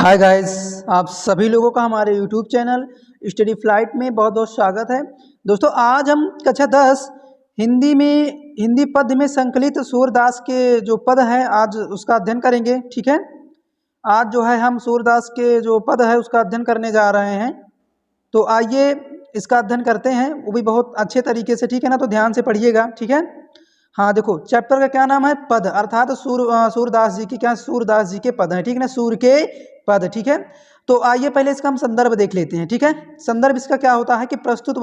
Hi guys, आप सभी लोगों का हमारे यूट्यूब चैनल स्टडी फ्लाइट में बहुत बहुत स्वागत है। दोस्तों, आज हम कक्षा 10 हिंदी पद्य में संकलित सूरदास के जो पद हैं आज उसका अध्ययन करेंगे। ठीक है, आज जो है हम सूरदास के जो पद है उसका अध्ययन करने जा रहे हैं। तो आइए इसका अध्ययन करते हैं, वो भी बहुत अच्छे तरीके से। ठीक है ना, तो ध्यान से पढ़िएगा। ठीक है, हाँ देखो, चैप्टर का क्या नाम है? पद, अर्थात सूरदास जी की सूरदास जी के पद हैं। ठीक है ना, सूर के पद। ठीक है, तो आइए पहले इसका हम संदर्भ देख लेते हैं। ठीक है, संदर्भ इसका क्या होता है कि प्रस्तुत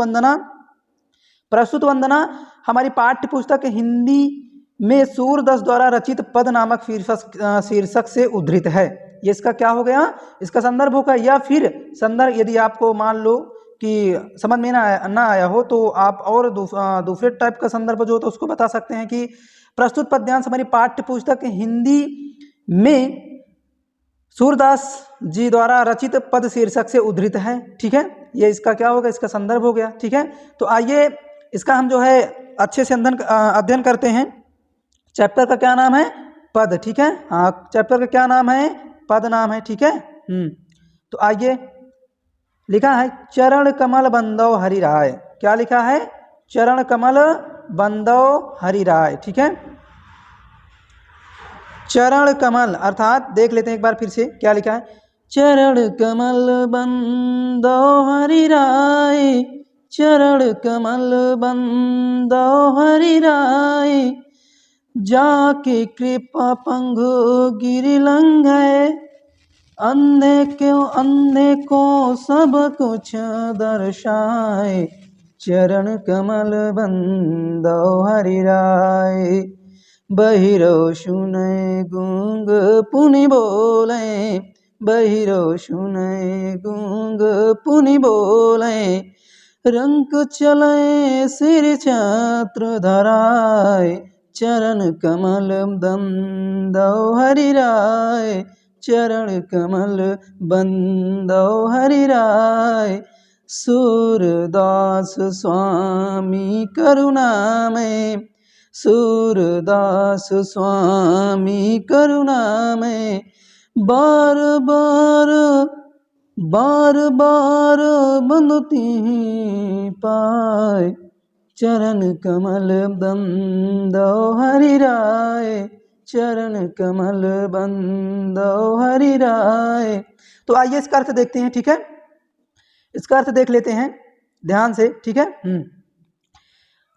वंदना हमारी पाठ्य पुस्तक हिंदी में सूरदास द्वारा रचित पद नामक शीर्षक से उद्धृत है। ये इसका क्या हो गया? इसका संदर्भ होगा। या फिर संदर्भ यदि आपको मान लो कि समझ में ना आया हो तो आप और दूसरे टाइप का संदर्भ जो होता है उसको बता सकते हैं कि प्रस्तुत पद्यांश हमारी पाठ्य पुस्तक हिंदी में सूरदास जी द्वारा रचित पद शीर्षक से उद्धृत है। ठीक है, ये इसका क्या होगा? इसका संदर्भ हो गया। ठीक है, तो आइए इसका हम जो है अच्छे से अध्ययन करते हैं। चैप्टर का क्या नाम है? पद। ठीक है, हाँ, चैप्टर का क्या नाम है? पद नाम है। ठीक है, तो आइए, लिखा है चरण कमल बंदो हरि राय। क्या लिखा है? चरण कमल बंदो हरि राय। ठीक है, चरण कमल अर्थात देख लेते हैं एक बार फिर से क्या लिखा है। चरण कमल बंदो हरि राय, चरण कमल बंदो हरि राय, जाके कृपा पंगु गिरि लंघे, अंधे को सब कुछ दर्शाए, चरण कमल बंदो हरि राय, बहिरो सुने गूंग पुनि बोले, बहिरो सुने गूंग पुनि बोले, रंक चले सिर छत्र धराए, चरण कमल बंदो हरि राय, चरण कमल बंदो हरि राय, सूरदास स्वामी करुणा में, सूरदास स्वामी करुणा में, बार बार बंदती पाए, चरण कमल बंदो हरि राय, चरण कमल बंदो हरि राय। तो आइए इसका अर्थ देखते हैं। ठीक है, इसका अर्थ देख लेते हैं ध्यान से। ठीक है,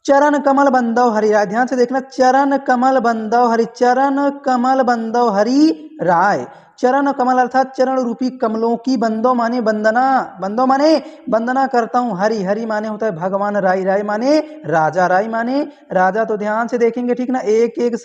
चरण कमल बंदो हरि राय, ध्यान से देखना, चरण कमल बंदो हरि, चरण कमल बंदो हरि राय। चरण कमल अर्थात चरण रूपी कमलों की बंदो माने वंदना, बंदो माने वंदना करता हूँ, हरि, हरि माने होता है भगवान, राय, राय माने राजा, राय माने राजा। तो ध्यान से देखेंगे। ठीक ना, एक एक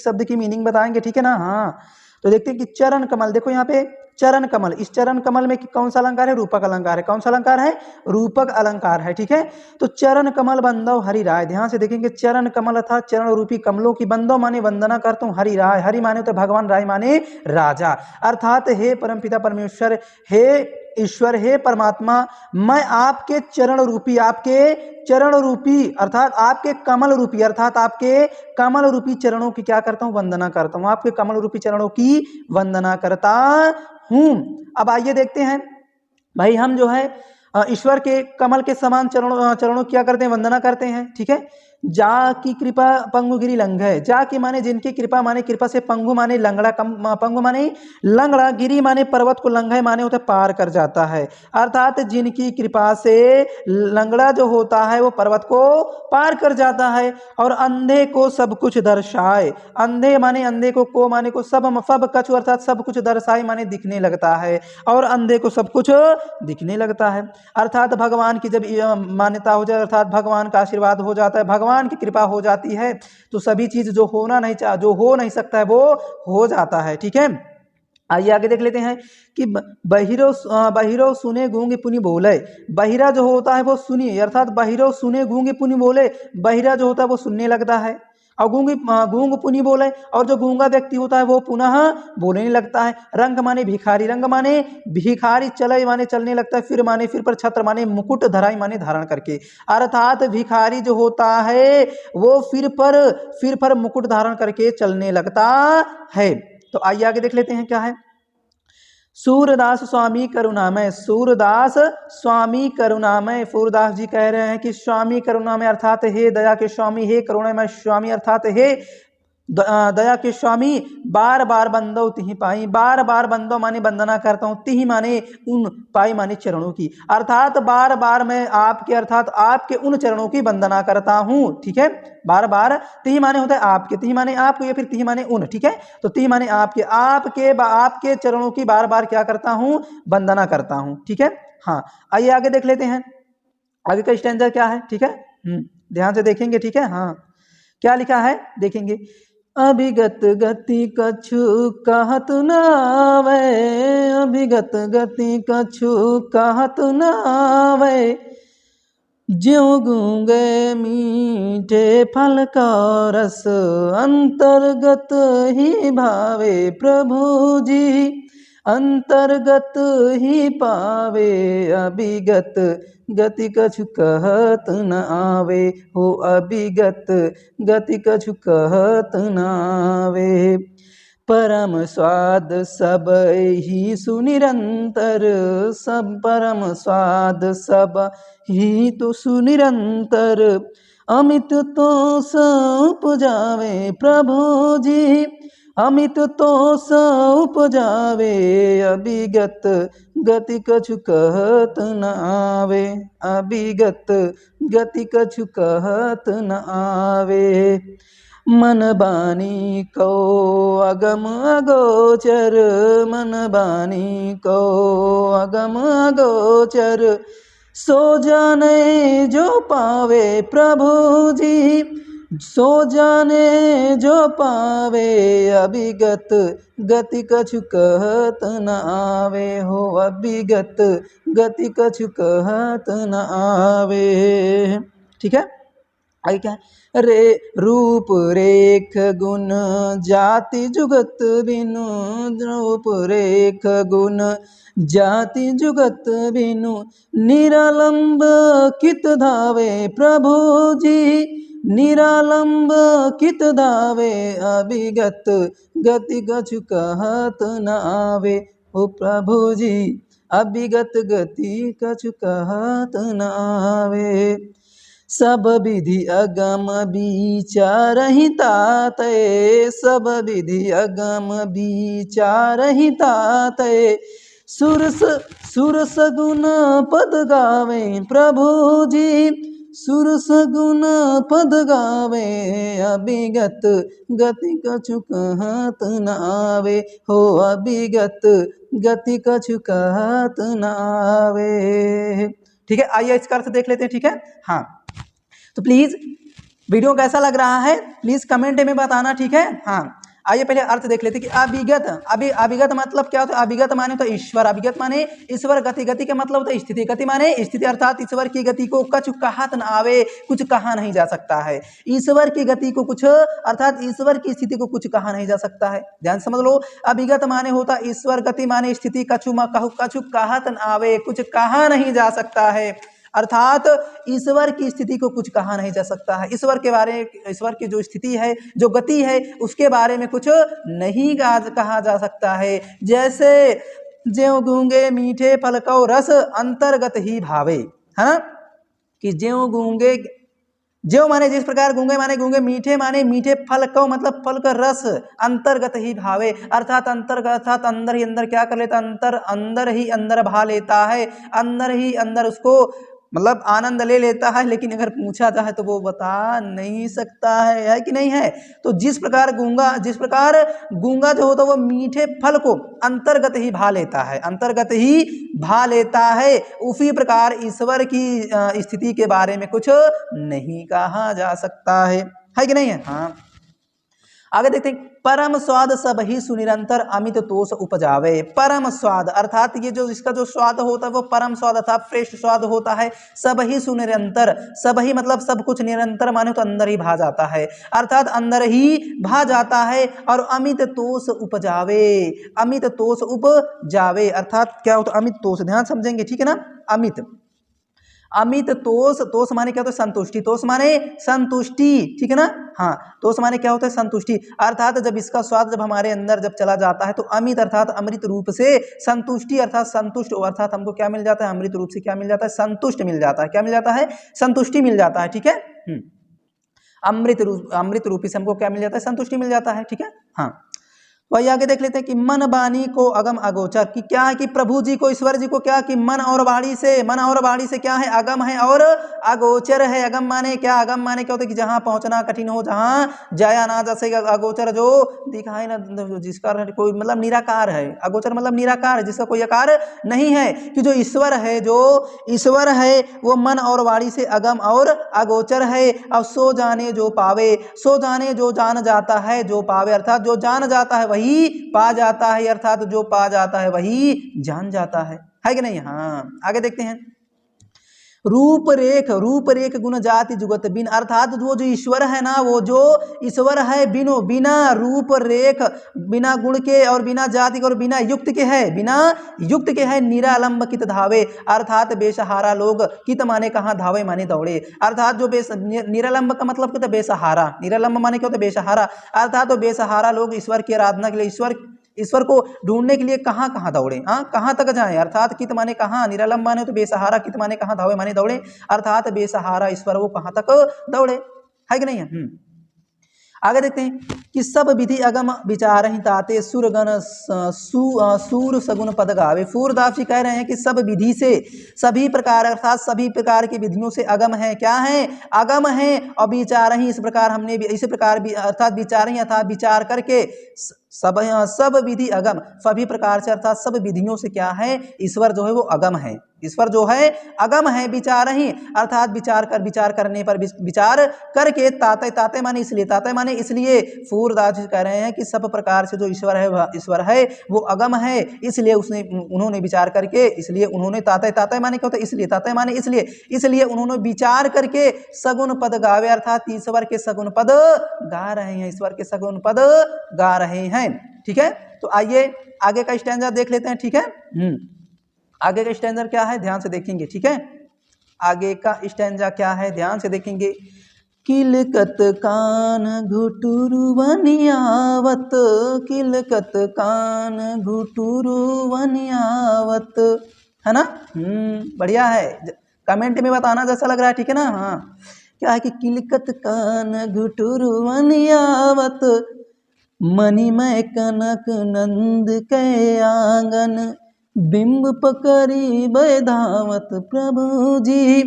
शब्द की मीनिंग बताएंगे। ठीक है ना, हाँ, तो देखते हैं कि चरण कमल, देखो यहाँ पे चरण कमल, इस चरण कमल में कौन सा अलंकार है? रूपक अलंकार है। कौन सा अलंकार है? रूपक अलंकार है। ठीक है, तो चरण कमल बंदो हरि राय, ध्यान से देखेंगे, चरण कमल अर्थात चरण रूपी कमलों की, बंदो माने वंदना करता हूँ, हरि राय, हरि माने तो भगवान, राय माने राजा, अर्थात हे परमपिता परमेश्वर, हे ईश्वर, हे परमात्मा, मैं आपके चरण रूपी, आपके चरण रूपी अर्थात आपके कमल रूपी, अर्थात आपके कमल रूपी चरणों की क्या करता हूं? वंदना करता हूं, आपके कमल रूपी चरणों की वंदना करता हूं। अब आइए देखते हैं भाई, हम जो है ईश्वर के कमल के समान चरणों क्या करते हैं? वंदना करते हैं। ठीक है, जा की कृपा पंगु गिरी लंघे, जा की माने जिनकी कृपा, माने कृपा से, पंगु माने लंगड़ा, पंगु माने लंगड़ा, गिरी माने पर्वत को, लंघे माने होता है पार कर जाता है, अर्थात जिनकी कृपा से लंगड़ा जो होता है वो पर्वत को पार कर जाता है, और अंधे को सब कुछ दर्शाए, अंधे माने अंधे को माने को, सब कछु अर्थात सब कुछ दर्शाए माने दिखने लगता है, और अंधे को सब कुछ दिखने लगता है, अर्थात भगवान की जब मान्यता हो जाए, अर्थात भगवान का आशीर्वाद हो जाता है, भगवान की कृपा हो जाती है, तो सभी चीज जो हो नहीं सकता है वो हो जाता है। ठीक है, आइए आगे देख लेते हैं कि बहिरो सुने गूंगे पुनि बोले, बहिरा जो होता है वो सुनिए, अर्थात बहिरो सुने गूंगे पुनि बोले, बहिरा जो होता है वो सुनने लगता है, और गूंग पुनि बोले, और जो गूंगा व्यक्ति होता है वो पुनः बोलने लगता है। रंग माने भिखारी, रंग माने भिखारी, चले माने चलने लगता है, फिर माने फिर पर, छत्र माने मुकुट, धराई माने धारण करके, अर्थात भिखारी जो होता है वो फिर पर मुकुट धारण करके चलने लगता है। तो आइए आगे देख लेते हैं क्या है। सूरदास स्वामी करुणामय, सूरदास स्वामी करुणामय। सूरदास जी कह रहे हैं कि स्वामी करुणामय अर्थात हे दया के स्वामी, हे करुणामय स्वामी अर्थात हे दया के स्वामी, बार बार बंदो तिहि पाई। बार बार बंदो माने वंदना करता हूँ, तिहि माने उन, पाई माने चरणों की, अर्थात बार बार मैं आपके अर्थात आपके उन चरणों की वंदना करता हूँ। ठीक है, बार बार, तिहि माने होता है आपके, तिहि माने आपको या फिर तिहि माने उन। ठीक है, तो तिहि माने आपके, आपके चरणों की बार बार क्या करता हूँ, वंदना करता हूँ। ठीक है, हाँ आइए आगे देख लेते हैं, आगे का स्टैंजा क्या है। ठीक है, ध्यान से देखेंगे। ठीक है, हाँ क्या लिखा है देखेंगे। अभिगत गति कछु कहत न आवे, अभिगत गति कछु कहत न आवे, ज्यों गूंगे मीठे फल का रस, अंतर्गत ही भावे प्रभु जी, अंतर्गत ही पावे, अभिगत गति कछु कहत न आवे, हो अभिगत गति कछु कहत न आवे। परम स्वाद सब ही सुनिरंतर, सब परम स्वाद सब ही तो सुनिरंतर, अमित तो उपजावे प्रभु जी, अमित तो उपजावे, अभिगत गति कछु कहत न आवे, अभिगत गति कछु कहत न आवे। मन बानी को अगम अगोचर, मन बानी को अगम अगोचर, सो जाने जो पावे प्रभु जी, सो जाने जो पावे, अभिगत गति कछु कहत न आवे, हो अभिगत गति कछु कहत न आवे। ठीक है, आगे क्या है, रे रूप रेख गुण जाति जुगत बिनु, रूप रेख गुण जाति जुगत बिनु, निरालंब कित धावे प्रभु जी, निरालंब कित धावे, अभिगत गति कछु कहत न आवे, हो प्रभु जी, अभिगत गति कछु कहत न आवे। सब विधि अगम विचारहि तातय, सब विधि अगम विचारहि तातय, सुरस गुण पद गावे प्रभु जी, सुरस गुण पद गावे, अभिगत गति कछु कहत न आवे, हो अभिगत गति कछु कहत न आवे। ठीक है, आइए इसका अर्थ देख लेते हैं। ठीक है, हाँ तो प्लीज वीडियो कैसा लग रहा है प्लीज कमेंट में बताना। ठीक है, हाँ आइए पहले अर्थ देख लेते हैं कि अभिगत, अभिगत मतलब क्या होता है। अभिगत माने तो ईश्वर, अभिगत माने ईश्वर, गति, गति का मतलब होता है स्थिति, गति माने स्थिति अर्थात ईश्वर की गति को कछु कहत न आवे, कुछ कहा नहीं जा सकता है। ईश्वर की गति को कुछ अर्थात ईश्वर की स्थिति को कुछ कहा नहीं जा सकता है, ध्यान समझ लो। अभिगत माने होता ईश्वर, गति माने स्थिति, कछु कहत न आवे, कुछ कहा नहीं जा सकता है, अर्थात ईश्वर की स्थिति को कुछ कहा नहीं जा सकता है। ईश्वर के बारे, ईश्वर की जो स्थिति है, जो गति है, उसके बारे में कुछ नहीं कहा जा सकता है। जैसे ज्यों गूंगे मीठे फल को रस अंतर्गत ही भावे, है ना, कि ज्यों गूंगे, ज्यों माने जिस प्रकार, गूंगे माने गूंगे, मीठे माने मीठे, फल को मतलब फल का रस, अंतर्गत ही भावे अर्थात अंतर्गत अर्थात अंदर ही अंदर क्या कर लेता, अंदर ही अंदर भा लेता है, अंदर ही अंदर उसको मतलब आनंद ले लेता है। लेकिन अगर पूछा जाए तो वो बता नहीं सकता है कि नहीं है। तो जिस प्रकार गूंगा जो होता है वो मीठे फल को अंतर्गत ही भा लेता है, अंतर्गत ही भा लेता है, उसी प्रकार ईश्वर की स्थिति के बारे में कुछ नहीं कहा जा सकता है कि नहीं है। हाँ आगे देखते हैं, परम स्वाद सब ही सुनिरंतर अमित तोष उपजावे। परम स्वाद अर्थात ये जो इसका जो स्वाद होता है वो परम स्वाद अर्थात श्रेष्ठ स्वाद होता है। सब ही सुनिरंतर, सब ही मतलब सब कुछ, निरंतर माने तो अंदर ही भा जाता है, अर्थात अंदर ही भा जाता है। और अमित तोष उपजावे, अमित तोष उपजावे अर्थात क्या होता है, अमित तोष, ध्यान समझेंगे ठीक है ना। अमित अमित तोष, तोष माने क्या होता है संतुष्टि, तोष माने संतुष्टि, ठीक है ना। हाँ, तोष माने क्या होता है संतुष्टि, अर्थात जब इसका स्वाद जब हमारे अंदर जब चला जाता है तो अमित अर्थात अमृत रूप से संतुष्टि अर्थात संतुष्ट, अर्थात हमको क्या मिल जाता है अमृत रूप से क्या मिल जाता है संतुष्ट मिल जाता है, क्या मिल जाता है संतुष्टि मिल जाता है, ठीक है। अमृत रूपी से हमको क्या मिल जाता है संतुष्टि मिल जाता है, ठीक है। हाँ, वही आगे देख लेते हैं कि मन वाणी को अगम अगोचर, कि क्या है कि प्रभु जी को ईश्वर जी को क्या कि मन और वाणी से क्या है अगम है और अगोचर है। अगम माने क्या, अगम माने क्या होता है कि जहां पहुंचना कठिन हो, जहां जाया ना जा सके। अगोचर जो दिखाई ना, जिसका कोई मतलब निराकार है, अगोचर मतलब निराकार है, जिसका कोई आकार नहीं है। कि जो ईश्वर है वो मन और वाणी से अगम और अगोचर है। अब सो जाने जो पावे, सो जाने जो जान जाता है, जो पावे अर्थात जो जान जाता है वही पा जाता है, अर्थात जो पा जाता है वही जान जाता है कि नहीं। हाँ, आगे देखते हैं। रूप रेख गुण जाति जुगत बिन, अर्थात वो जो ईश्वर है ना, वो जो ईश्वर है बिना रूप रेख, बिना गुण के और बिना जाति के और बिना युक्त के है निरालंब कित धावे, अर्थात बेसहारा लोग, कित माने कहाँ, धावे माने दौड़े, अर्थात जो निरालंब का मतलब क्या होता है बेसहारा, निरालंब माने क्या होता है बेसहारा, अर्थात तो बेसहारा लोग ईश्वर की आराधना के लिए, ईश्वर को ढूंढने के लिए कहाँ कहाँ दौड़े, कहाँ तक जाएं, अर्थात कित माने कहाँ, निरालंब माने तो बेसहारा, कित माने कहाँ, धावे माने दौड़े, अर्थात बेसहारा ईश्वर वो कहाँ तक दौड़े, है कि नहीं है। आगे देखते हैं कि सब विधि अगम विचार ही ताते सुरगण सूर सगुन पद गावे। सूरदास जी कह रहे हैं कि सब विधि से, सभी प्रकार अर्थात सभी प्रकार की विधियों से अगम है, क्या है अगम है, और विचार ही इस प्रकार हमने भी इसी प्रकार अर्थात विचार ही अर्थात विचार करके सब विधि अगम, सभी प्रकार से अर्थात सब विधियों से क्या है ईश्वर जो है वो अगम है, ईश्वर जो है अगम है। विचार ही अर्थात विचार करने पर, विचार करके ताते माने इसलिए सूरदास जी कह रहे हैं कि सब प्रकार से जो ईश्वर है वो अगम है, इसलिए उन्होंने विचार करके, इसलिए उन्होंने ताते माने क्या होता है इसलिए, ताते माने इसलिए उन्होंने विचार करके सगुन पद गावे, अर्थात ईश्वर के सगुन पद गा रहे हैं, ईश्वर के सगुन पद गा रहे हैं, ठीक है। तो आइए आगे का स्टैंजा देख लेते हैं, ठीक है। आगे का स्टैंजर क्या है ध्यान से देखेंगे, ठीक है। आगे का स्टैंजा क्या है ध्यान से देखेंगे। किलकत कान घुटुरु वनियावत, किलकत कान घुटुरु वनियावत, है ना। बढ़िया है, कमेंट में बताना जैसा लग रहा है, ठीक है ना। हाँ, क्या है कि किलकत कान घुटुरु वनियावत, मणिमय कनक नंद के आंगन, बिंब पकड़ी बैधावत प्रभु जी,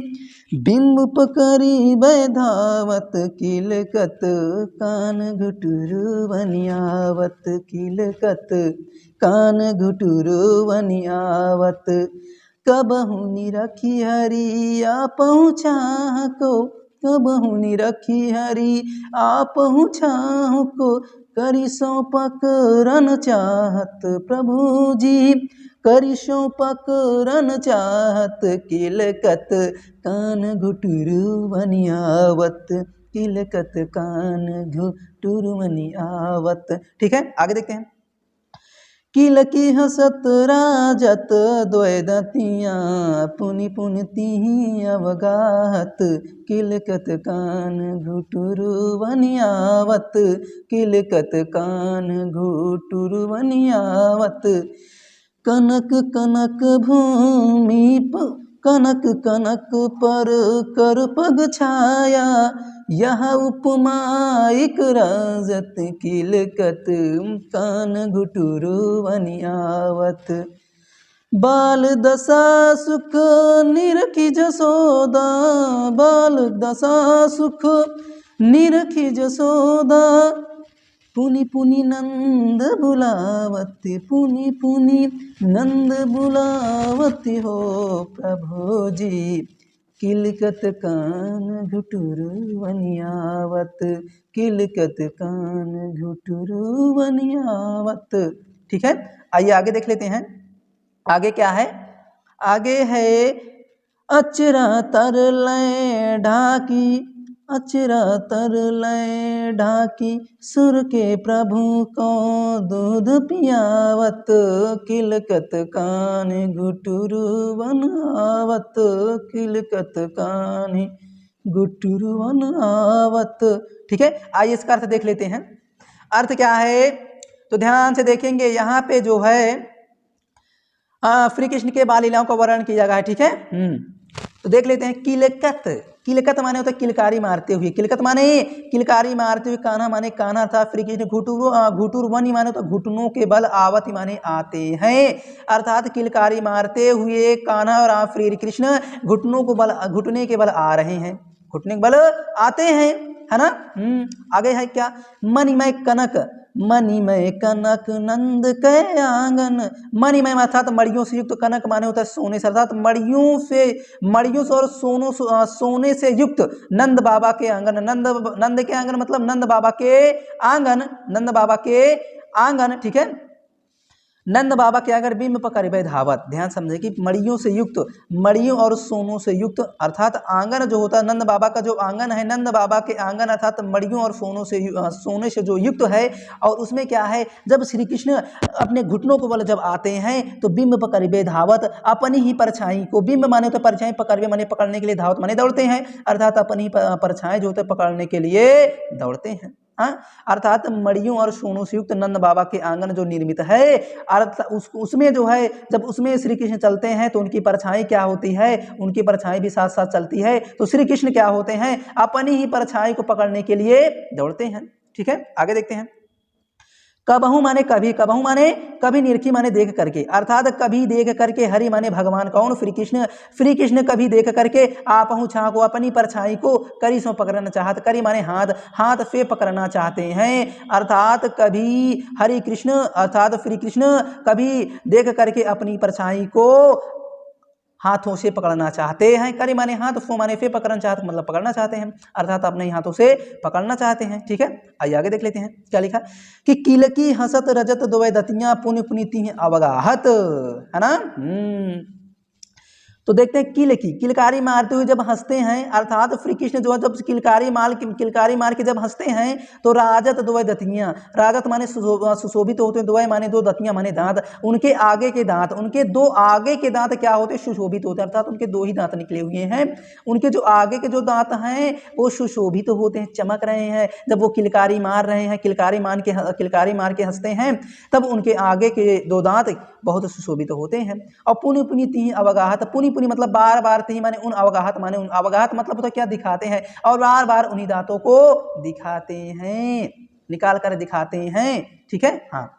बिंब पकड़ी बैधावत, किलकत कान घुटुरु वनियावत, किलकत कान घुटुरु वनियावत, कबहु निरखी हरि आ पहुँचा को, कबहु निरखी हरि आ पहुँचा को, करी सौंपक रन चाहत प्रभु जी, करी सौंपक रन चाहत, किलकत कान घुटुरु वनियावत, किलकत कान घुटुरु वनियावत, ठीक है। आगे देखते हैं। किलकी हसत राजत द्वैदतियाँ, पुनि पुनि तिहि अवगाहत, किलकत कान घुटुरु वनियावत, किलकत कान घुटुरु वनियावत, कनक कनक भूमि कनक कनक पर कर पग छाया, यह उपमाइक राजत, किलकत कान घुटुरु वनियावत, बाल दशा सुख निरखी जसोदा, बाल दशा सुख निरखी जसोदा, पुनि पुनि नंद बुलावत, पुनि पुनि नंद बुलावत हो प्रभु जी, किलकत कान घुटुरु वनियावत, किलकत कान घुटुरु वनियावत, ठीक है। आइए आगे देख लेते हैं। आगे क्या है, आगे है अचरा तरले ढाकी, अचरा तर लय ढाकी सुर के प्रभु को दूध पियावत किलकत कान घुटुरु वन आवत किलकत कान घुटुरु वन आवत। ठीक है, आइए इसका अर्थ देख लेते हैं। अर्थ क्या है तो ध्यान से देखेंगे, यहाँ पे जो है श्री कृष्ण के बाल लीलाओं का वर्णन किया गया है। ठीक है, तो देख लेते हैं। किलकत, किलकत माने होता है किलकारी मारते हुए, किलकत माने किलकारी मारते हुए, कान्हा माने कान्हा अर्थात श्री कृष्ण, घुटुर वनी माने तो घुटनों के बल, आवती माने आते हैं, अर्थात किलकारी मारते हुए कान्हा और श्री कृष्ण घुटनों को बल, घुटने के बल आ रहे हैं, घुटने के बल आते हैं, है ना। आगे है क्या, मणिमय कनक, मणिमय कनक नंद के आंगन, मणिमय अर्थात मणियों से युक्त, कनक माने होता है सोने से, अर्थात मणियों से और सोने से युक्त नंद बाबा के आंगन, नंद के आंगन मतलब नंद बाबा के आंगन, नंद बाबा के आंगन। ठीक है, नंद बाबा के अगर बिंब पकड़ धावत, ध्यान समझे कि मड़ियों से युक्त, मड़ियों और सोनों से युक्त, अर्थात आंगन जो होता है नंद बाबा का जो आंगन है, नंद बाबा के आंगन अर्थात मड़ियों और सोने से जो युक्त है, और उसमें क्या है, जब श्री कृष्ण अपने घुटनों को बल जब आते हैं तो बिंब पकड़ धावत, अपनी ही परछाई को, बिंब माने तो परछाई, पकड़ माने पकड़ने के लिए, धावत माने दौड़ते हैं, अर्थात अपनी ही परछाई जो होते पकड़ने के लिए दौड़ते हैं। अर्थात मड़ियों और सोनों से युक्त नंद बाबा के आंगन जो निर्मित है, उसमें जो है जब उसमें श्री कृष्ण चलते हैं तो उनकी परछाई क्या होती है, उनकी परछाई भी साथ साथ चलती है, तो श्री कृष्ण क्या होते हैं, अपनी ही परछाई को पकड़ने के लिए दौड़ते हैं। ठीक है, आगे देखते हैं। कबहू माने कभी, कबहू माने कभी, निरखी माने देख करके, अर्थात कभी देख करके, हरि माने भगवान कौन, श्री कृष्ण, श्री कृष्ण कभी देख करके, आपहु छा को अपनी परछाई को करी सो पकड़ना चाहत, करी माने हाथ, हाथ से पकड़ना चाहते हैं, अर्थात कभी हरि कृष्ण अर्थात श्री कृष्ण कभी देख करके अपनी परछाई को हाथों से पकड़ना चाहते हैं, करी माने हाथ, सो माने से पकड़ना चाहते मतलब पकड़ना चाहते हैं, अर्थात अपने ही हाथों से पकड़ना चाहते हैं। ठीक है, आइए आगे देख लेते हैं क्या लिखा, कि किलकी हसत रजत दोय दतियां पुण्य पुनीति अवगाहत, है ना। तो देखते हैं किलकी, किलकारी मारते हुए जब हंसते हैं, अर्थात श्री कृष्ण जो है जब किलकारी मार के जब हंसते हैं तो राजत दोय दतियां, राजत माने सुशोभित होते हैं, दोय माने दो, दतियां माने दांत, उनके आगे के दांत, उनके दो आगे के दांत क्या होते हैं, सुशोभित होते हैं, अर्थात उनके दो ही दांत निकले हुए हैं, उनके जो आगे के जो दांत हैं वो सुशोभित होते हैं, चमक रहे हैं, जब वो किलकारी मार रहे हैं, किलकारी मार के हंसते हैं, तब उनके आगे के दो दांत बहुत सुशोभित होते हैं। और पुनि पुनि अवगाहत, पुनि पुनि मतलब बार बार, ती माने उन, अवगाहत माने उन, अवगाहत मतलब तो क्या दिखाते हैं, और बार बार उन्हीं दांतों को दिखाते हैं, निकाल कर दिखाते हैं। ठीक है, हाँ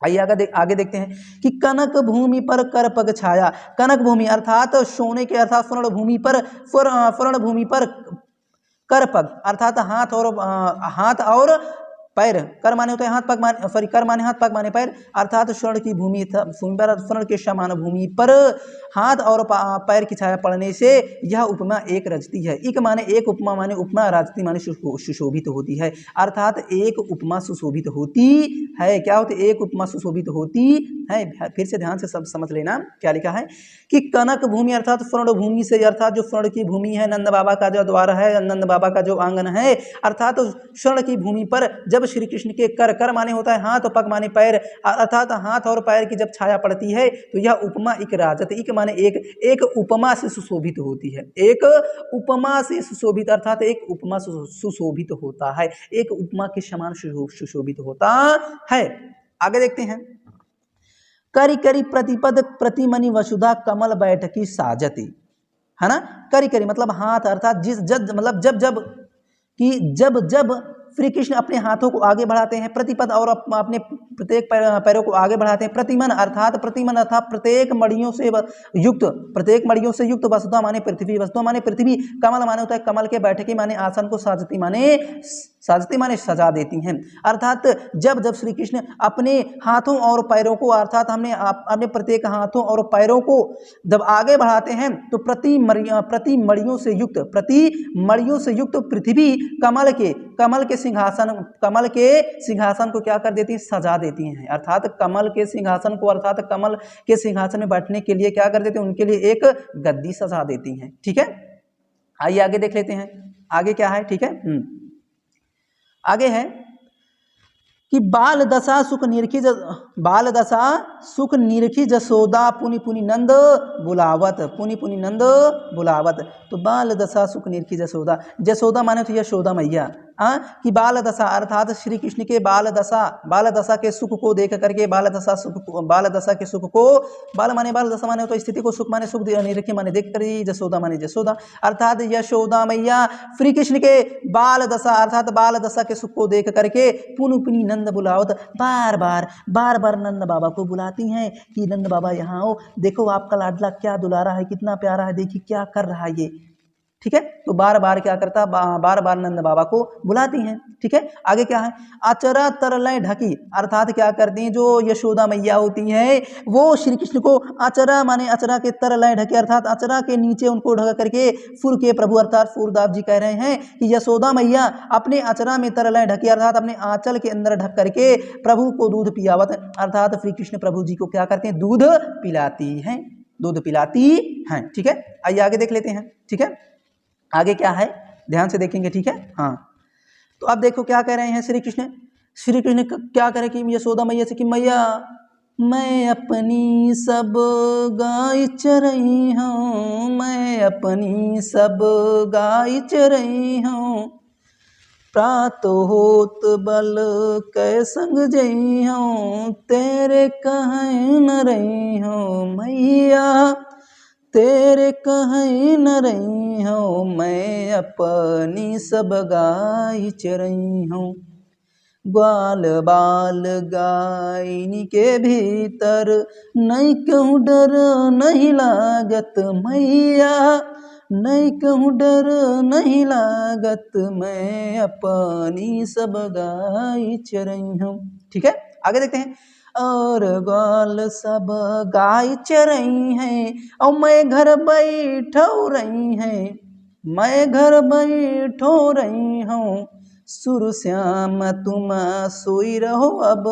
आइए आगे देखते हैं कि कनक भूमि पर कर पग छाया, कनक भूमि अर्थात सोने के, अर्थात स्वर्ण भूमि पर कर पग अर्थात हाथ और पैर, कर माने होता है हाथ पग माने, सॉरी कर माने हाथ पग माने पैर, अर्थात स्वर्ण की भूमि पर, स्वर्ण के समान भूमि पर हाथ और पैर की छाया पड़ने से यह उपमा एक रचती है। एक माने एक, उपमा माने उपमा, राजती माने सुशोभित होती है, अर्थात एक उपमा सुशोभित होती है। क्या होती, एक उपमा सुशोभित होती है। फिर से ध्यान से सब समझ लेना क्या लिखा है, कि कनक भूमि अर्थात स्वर्ण भूमि से, अर्थात जो स्वर्ण की भूमि है, नंद बाबा का जो द्वार है, नंद बाबा का जो आंगन है, अर्थात स्वर्ण की भूमि पर जब श्री कृष्ण के कर माने होता है हाथ, पग माने पैर, अर्थात हाथ और पैर की जब छाया पड़ती है तो यह उपमा एक राजत, एक माने एक उपमा से सुशोभित होती है, एक उपमा से सुशोभित, अर्थात एक उपमा सुशोभित होता है, एक उपमा के समान सुशोभित होता है। आगे देखते हैं, करी करी प्रतिपद प्रतिमनि वसुधा कमल बैठकी साजती, है ना। करी करी मतलब हाथ, अर्थात मतलब जब श्री कृष्ण अपने हाथों को आगे बढ़ाते हैं, प्रतिपद और अपने प्रत्येक पैरों को आगे बढ़ाते हैं, प्रतिमन अर्थात प्रत्येक मड़ियों से युक्त, वसुधा माने पृथ्वी, वसुधा माने पृथ्वी, कमल माने होता है कमल के, बैठकी माने आसन को, साजती माने सजा देती हैं, अर्थात जब श्री कृष्ण अपने हाथों और पैरों को, अर्थात अपने प्रत्येक हाथों और पैरों को जब आगे बढ़ाते हैं तो प्रति मड़ियों से युक्त पृथ्वी कमल के सिंहासन को क्या कर देती है, सजा देती हैं, अर्थात कमल के सिंहासन में बैठने के लिए क्या कर देती हैं, उनके लिए एक गद्दी सजा देती हैं। ठीक है, आइए आगे देख लेते हैं आगे क्या है, ठीक है। आगे है कि बाल दशा सुख निरखी जसोदा पुनि पुनि नंद बुलावत, पुनि पुनि नंद बुलावत। तो बाल दशा सुख निरखी जसोदा, जसोदा माने तो यशोदा मैया, कि बाल दशा अर्थात श्री कृष्ण के बाल दशा के सुख को देख करके, बाल दशा के सुख को, बाल माने बाल, दशा माने तो स्थिति को, सुख माने सुख, निरखी माने देख कर, जसोदा माने जसोदा, अर्थात यशोदा मैया श्री कृष्ण के बाल दशा अर्थात बाल दशा के सुख को देख करके पुनि पुनि नंद बुलावत, बार बार नंद बाबा को बुलाती हैं कि नंद बाबा यहाँ आओ, देखो आपका लाडला क्या दुलारा है, कितना प्यारा है, देखिए क्या कर रहा है ये, ठीक है। तो बार बार क्या करता, बार बार नंद बाबा को बुलाती हैं, ठीक है। आगे क्या है, अचरा तरलय ढकी, अर्थात क्या करती हैं, जो यशोदा मैया होती हैं वो श्री कृष्ण को अचरा माने अचरा के तरलय ढके, अर्थात अचरा के नीचे उनको ढक करके, फुर के प्रभु अर्थात फूरदास जी कह रहे हैं कि यशोदा मैया अपने अचरा में तरलय ढकी, अर्थात अपने आंचल के अंदर ढक करके प्रभु को दूध पियावत, अर्थात श्री कृष्ण प्रभु जी को क्या करते हैं, दूध पिलाती हैं, दूध पिलाती हैं, ठीक है। आइए आगे देख लेते हैं, ठीक है। आगे क्या है, ध्यान से देखेंगे, ठीक है। हाँ, तो अब देखो क्या कह रहे हैं श्री कृष्ण क्या कह रहे कि यशोदा मैया से कि मैया मैं अपनी सब गाय चरई हूँ, मैं अपनी सब गाय चरई हूँ, प्रात होत बल कै संग जई हूँ, तेरे कहीं न रही हूँ मैया, तेरे कहीं न रही हूँ, मैं अपनी सब गाय चरई हूँ, ग्वाल बाल गायनी के भीतर नहीं कहूँ डर नहीं लागत मैया, नहीं कहूँ डर नहीं लागत, मैं अपनी सब गाय चरई हूँ, ठीक है। आगे देखते हैं, और ग्वाल सब गाय चरई हैं, और मैं घर बैठो रही हैं, मैं घर बैठो रही हूँ, सुर श्याम तुम सोई रहो अब,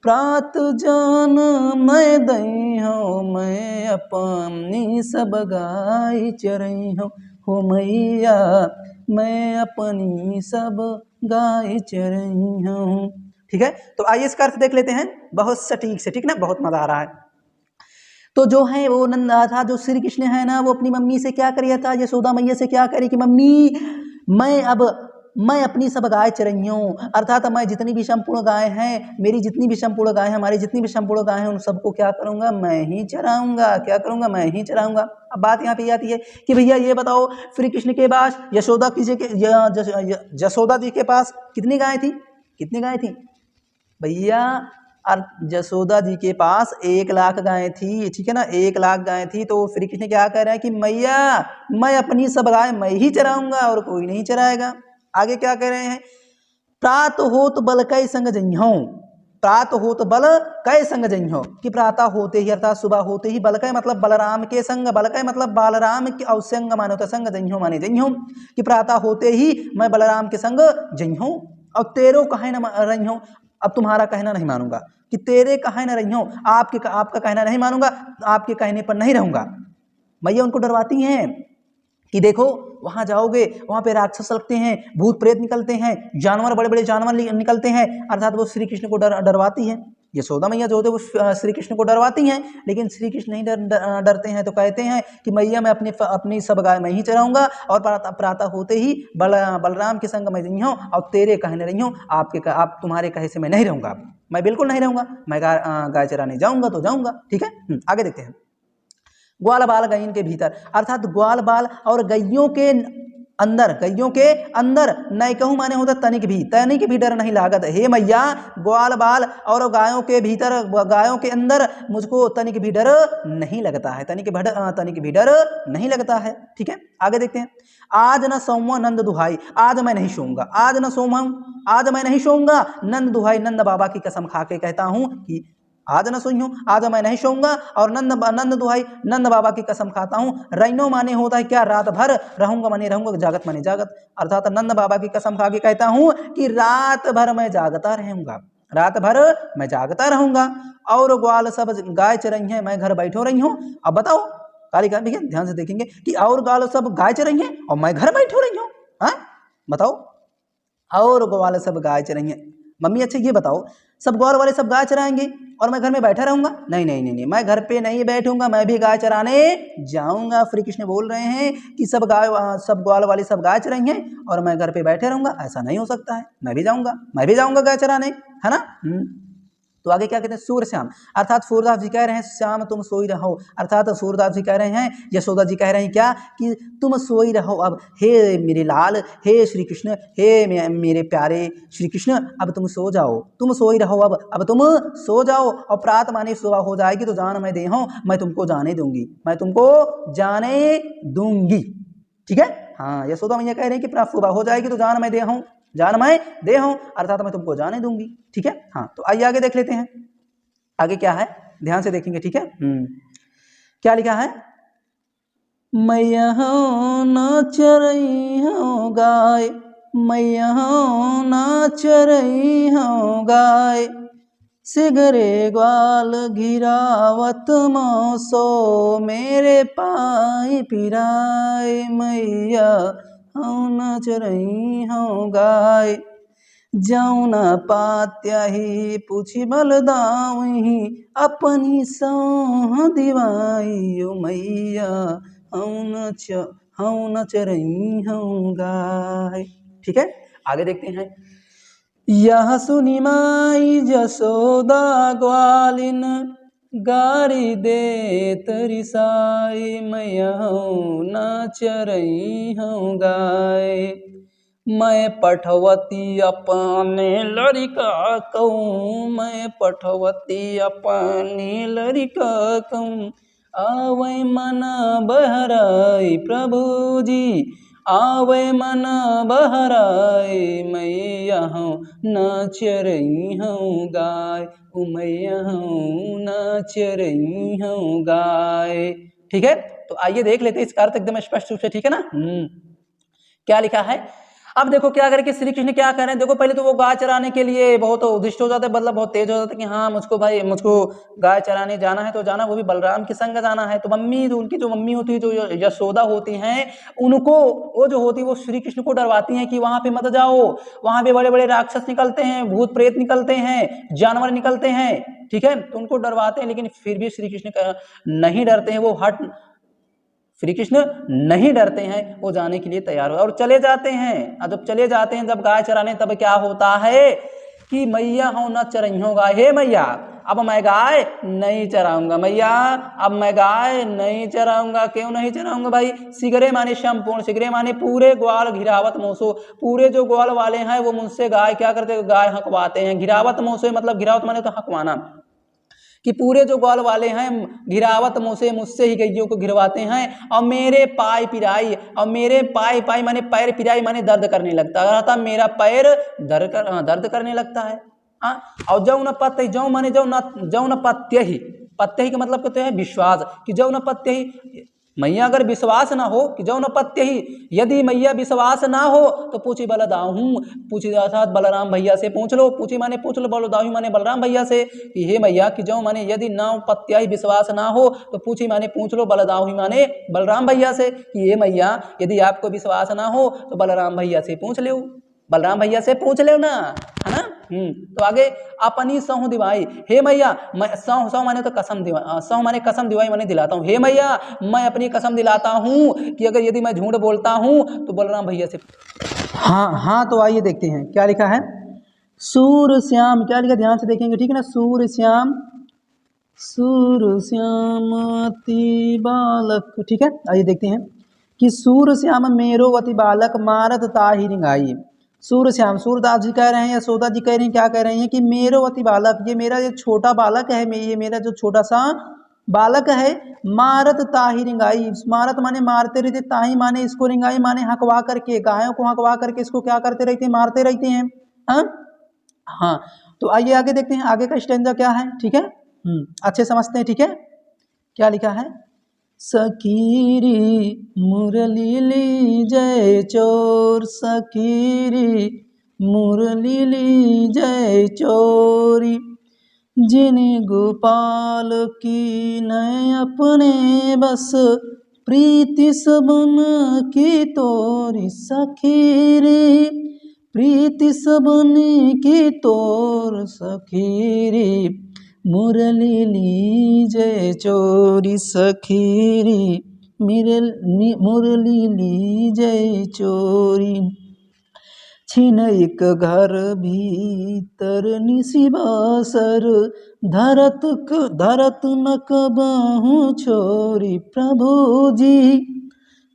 प्रात जान मैं दई हूँ, मैं अपनी सब गाय चरई हूँ, हो मैया मैं अपनी सब गाय चरई हूँ, ठीक है। तो आइए इसका अर्थ देख लेते हैं बहुत सटीक से, ठीक ना, बहुत मजा आ रहा है। तो जो है वो नंदा था, जो श्री कृष्ण है ना, वो अपनी मम्मी से क्या करिया था, यशोदा मैया से क्या करे कि मम्मी मैं अपनी सब गाय चरई हूँ, अर्थात मैं जितनी भी संपूर्ण गाय हैं, मेरी जितनी भी संपूर्ण गाय हैं, हमारी जितनी भी संपूर्ण गाय हैं, उन सबको क्या करूँगा, मैं ही चराऊँगा, क्या करूँगा, मैं ही चराऊँगा। अब बात यहाँ पे आती है कि भैया ये बताओ, श्री कृष्ण के पास यशोदा जी के पास कितनी गाय थी, कितनी गाय थी भैया, यशोदा जी के पास 1,00,000 गाय थी, ठीक है ना, 1,00,000 गाय थी। तो श्री कृष्ण क्या कह रहे हैं कि मैया मैं अपनी सब गाय मैं ही चराऊंगा और कोई नहीं चराएगा। आगे क्या कह रहे हैं, प्रात होत बल कै संग जइहूं, प्रात होत बल कै संग जइहूं, कि प्रातः होते ही अर्थात सुबह होते ही, बल कै मतलब बलराम के संग, बल कै मतलब बालराम के अवसंग माने तो संग जइहूं माने जइहूं, कि प्रातः होते ही मैं बलराम के संग जइहूं, और तेरो कहे न रही हूं, अब तुम्हारा कहना नहीं मानूंगा, कि तेरे कहे न रही हूं, आपका कहना नहीं मानूंगा, आपके कहने पर नहीं रहूंगा। मैया उनको डरवाती हैं कि देखो वहां जाओगे, वहां पे राक्षस लगते हैं, भूत प्रेत निकलते हैं, जानवर बड़े बड़े जानवर निकलते हैं, अर्थात वो श्री कृष्ण को डरवाती है। यशोदा मैया जो होते वो श्री कृष्ण को डरवाती हैं, लेकिन श्री कृष्ण नहीं डरते हैं, तो कहते हैं कि मैया मैं अपनी सब गाय मैं ही चराऊंगा, और प्रातः होते ही बलराम के संग मैं नहीं हूँ, और तेरे कहने रही हूँ, आप तुम्हारे कहे से मैं नहीं रहूंगा, मैं बिल्कुल नहीं रहूंगा, मैं गाय चराने जाऊंगा तो जाऊंगा, ठीक है। आगे देखते हैं, ग्वाल बाल गईन के भीतर, अर्थात ग्वाल बाल और गैयों के अंदर नहीं कहूँ माने होता तनिक भी डर नहीं लागत, हे मैया ग्वाल बाल और गायों के भीतर, गायों के अंदर मुझको तनिक भी डर नहीं लगता है, तनिक भी डर नहीं लगता है, ठीक है। आगे देखते हैं, आज न सोऊंगा नंद दुहाई, आज मैं नहीं सोऊंगा, आज मैं नहीं सोऊंगा नंद दुहाई, नंद बाबा की कसम खा के कहता हूँ कि आज न सोई हूँ, आज मैं नहीं सोऊंगा, और नंद दुहाई नंद बाबा की कसम खाता हूँ, रैनो माने होता है क्या, रात भर रहूंगा माने रहूंगा, जागत माने जागत, अर्थात नंद बाबा की कसम खा के कहता हूँ कि रात भर मैं जागता रहूंगा, रात भर मैं जागता रहूंगा, और ग्वाल सब गाय चरई हैं, मैं घर बैठो रही हूँ। अब बताओ कालिका भैया ध्यान से देखेंगे कि और ग्वाल सब गाय चरई हैं और मैं घर बैठो रही हूँ, बताओ। और ग्वाल सब गाय चराएंगे। मम्मी अच्छा ये बताओ, सब ग्वाल वाले सब गाय चराएंगे और मैं घर में बैठा रहूंगा? नहीं नहीं नहीं नहीं, मैं घर पे नहीं बैठूंगा, मैं भी गाय चराने जाऊंगा। श्री कृष्ण बोल रहे हैं कि सब ग्वाल वाले सब गाय चराएंगे और मैं घर पे बैठे रहूंगा, ऐसा नहीं हो सकता है, मैं भी जाऊंगा गाय चराने, है ना। तो आगे क्या कहते हैं, सूर्यश्याम, अर्थात सूरदास जी कह रहे हैं श्याम तुम सोई रहो, अर्थात सूरदास जी कह रहे हैं, यशोदा जी कह रहे हैं क्या कि तुम सोई रहो अब, हे मेरे लाल, हे श्री कृष्ण, हे मेरे प्यारे श्री कृष्ण, अब तुम सो जाओ, तुम सोई रहो अब तुम सो जाओ। और प्रात माने सुबह हो जाएगी तो जान मैं दे हूँ, मैं तुमको जाने दूंगी, मैं तुमको जाने दूंगी। ठीक है, हाँ यशोदा मैया कह रहे हैं कि प्रात सुबह हो जाएगी तो जान मैं दे हूँ, जान मैं दे हूं, अर्थात मैं तुमको जाने दूंगी। ठीक है, हाँ तो आइए आगे देख लेते हैं, आगे क्या है ध्यान से देखेंगे। ठीक है, क्या लिखा है, मैं यहाँ नाच रही हूँ गाय, मैं यहाँ नाच रही हूँ गाय, सिगरे ग्वाल घिरावत मौसो, मेरे पाई पिराए, मैया हूँ नाच रही हूँ गाय, जाऊँ न पात्याही पूछी बलदावही, अपनी सौह दिवाई, मैया हूँ नच रही हूँ गाय। ठीक है, आगे देखते हैं, यह सुनी माई जसोदा ग्वालिन, गारी दे तरिसाई, मैया हूँ नाच रही हूँ गाय, मैं पठवती अपने लड़का कहूँ, मैं पठवती अपने लड़का कहूँ, आवे मन बहराई प्रभु जी, आवे मन बहराए, मैया हूँ नाच रही हूँ गाय, मैया हूँ नाच रही हूँ गाय। ठीक है, तो आइए देख लेते हैं इसका अर्थ एकदम स्पष्ट रूप से। ठीक है ना, क्या लिखा है, अब देखो क्या करके श्री कृष्ण क्या कर रहे हैं, देखो पहले तो वो गाय चराने के लिए बहुत उद्दिष्ट हो जाते, मतलब बहुत तेज हो जाते कि हाँ मुझको गाय चराने जाना है, तो जाना वो भी बलराम के संग जाना है। तो मम्मी जो उनकी जो मम्मी होती है, जो यशोदा होती हैं, उनको वो जो होती है वो श्री कृष्ण को डरवाती हैं कि वहां पे मत जाओ, वहां पे बड़े बड़े राक्षस निकलते हैं, भूत प्रेत निकलते हैं, जानवर निकलते हैं। ठीक है, तो उनको डरवाते हैं, लेकिन फिर भी श्री कृष्ण नहीं डरते हैं, वो श्री कृष्ण नहीं डरते हैं, वो जाने के लिए तैयार हो और चले जाते हैं। और जब चले जाते हैं जब गाय चराने, तब क्या होता है कि मैया हो न चरही हो गाय, हे मैया अब मैं गाय नहीं चराऊंगा, मैया अब मैं गाय नहीं चराऊंगा। क्यों नहीं चराऊंगा भाई, सिगरे माने संपूर्ण, सिगरे माने पूरे ग्वाल, घिरावत मोसो, पूरे जो ग्वाल वाले हैं वो मुझसे गाय क्या करते, गाय हकवाते हैं। घिरावत मोसो मतलब घिरावत माने तो हकवाना, कि पूरे जो ग्वाल वाले हैं घिरावत मोसे मुझसे ही गैयों को घिरवाते हैं, और मेरे पाय पिराई, और मेरे पाय पाई माने पैर, पिराई माने दर्द करने लगता है, मेरा पैर दर्द करने लगता है। और जौ न पत्य, जौ माने जौ न पत्य ही, पत्य ही का मतलब कहते हैं विश्वास, कि जौ न पत्य ही, मैया अगर विश्वास ना हो कि जौ न पत्य ही, यदि मैया विश्वास ना हो तो पूछी बलदाहू, पूछी अर्थात बलराम भैया से पूछ लो, पूछी माने पूछ लो, बलदाहू माने बलराम भैया से कि हे मैया कि जौ माने यदि ना पत्या ही विश्वास ना हो तो पूछी माने पूछ लो, बलदाहू माने बलराम भैया से कि हे मैया यदि आपको विश्वास ना हो तो बलराम भैया से पूछ लो, बलराम भैया से पूछ लो ना, है ना। तो आगे अपनी सौह दिवाई, हे मैया मैं सौह माने तो कसम दिवाई, सौह माने कसम दिवाई माने दिलाता हूँ, हे मैया मैं अपनी कसम दिलाता हूँ कि अगर यदि मैं झूठ बोलता हूँ तो बलराम भैया से। हाँ तो आइए देखते हैं क्या लिखा है, सूर्यश्याम, क्या लिखा ध्यान से देखेंगे, ठीक है ना। सूर्यश्याम, सूर्यश्याम अति बालक, ठीक है, आइए देखते हैं कि सूर्यश्याम मेरो अति बालक, मारत ताहि रिंगाई। सूर्यश्याम, सूरदास जी कह रहे हैं, यशोदा जी कह रही हैं, क्या कह रही हैं कि मेरो अति बालक, ये मेरा जो छोटा बालक है, ये मेरा जो छोटा सा बालक है, मारत ताहि रिंगाई, मारत माने मारते रहते, ताहि माने इसको, रिंगाई माने हकवा करके, गायों को हकवा करके इसको क्या करते रहते हैं, मारते रहते हैं। हाँ तो आइए आगे देखते हैं, आगे का स्टैंजा क्या है, ठीक है, अच्छे समझते हैं। ठीक है, क्या लिखा है, सकीरी मुरली ली जय चोर, सकीरी मुरली ली जय चोरी, जिन गोपाल की नय अपने बस, प्रीति सबन की तोरी सखी रे, प्रीति सबन की तोर सखी रे, मुरली लीजे चोरी सखी रे, मुरली लीजे चोरी। छिन एक घर भीतर निसी बासर, धरत न कबहु छोरी प्रभु जी,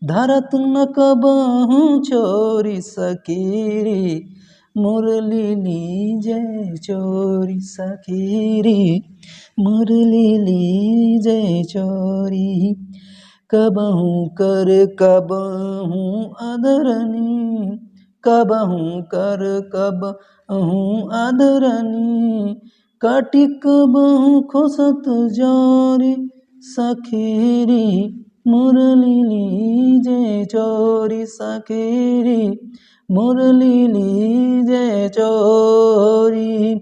धरत न कबहु छोरी सखी रे, मुरली लीजे चोरी सखी रे, मुरली लीजे चोरी। कबहु कर कबहु अदरनी, कबहु कर कबहु अदरनी, कटि कबहु खोसत जोरी सखी रे, मुरली लीजे चोरी सखी रे, मुरली लीजे चोरी।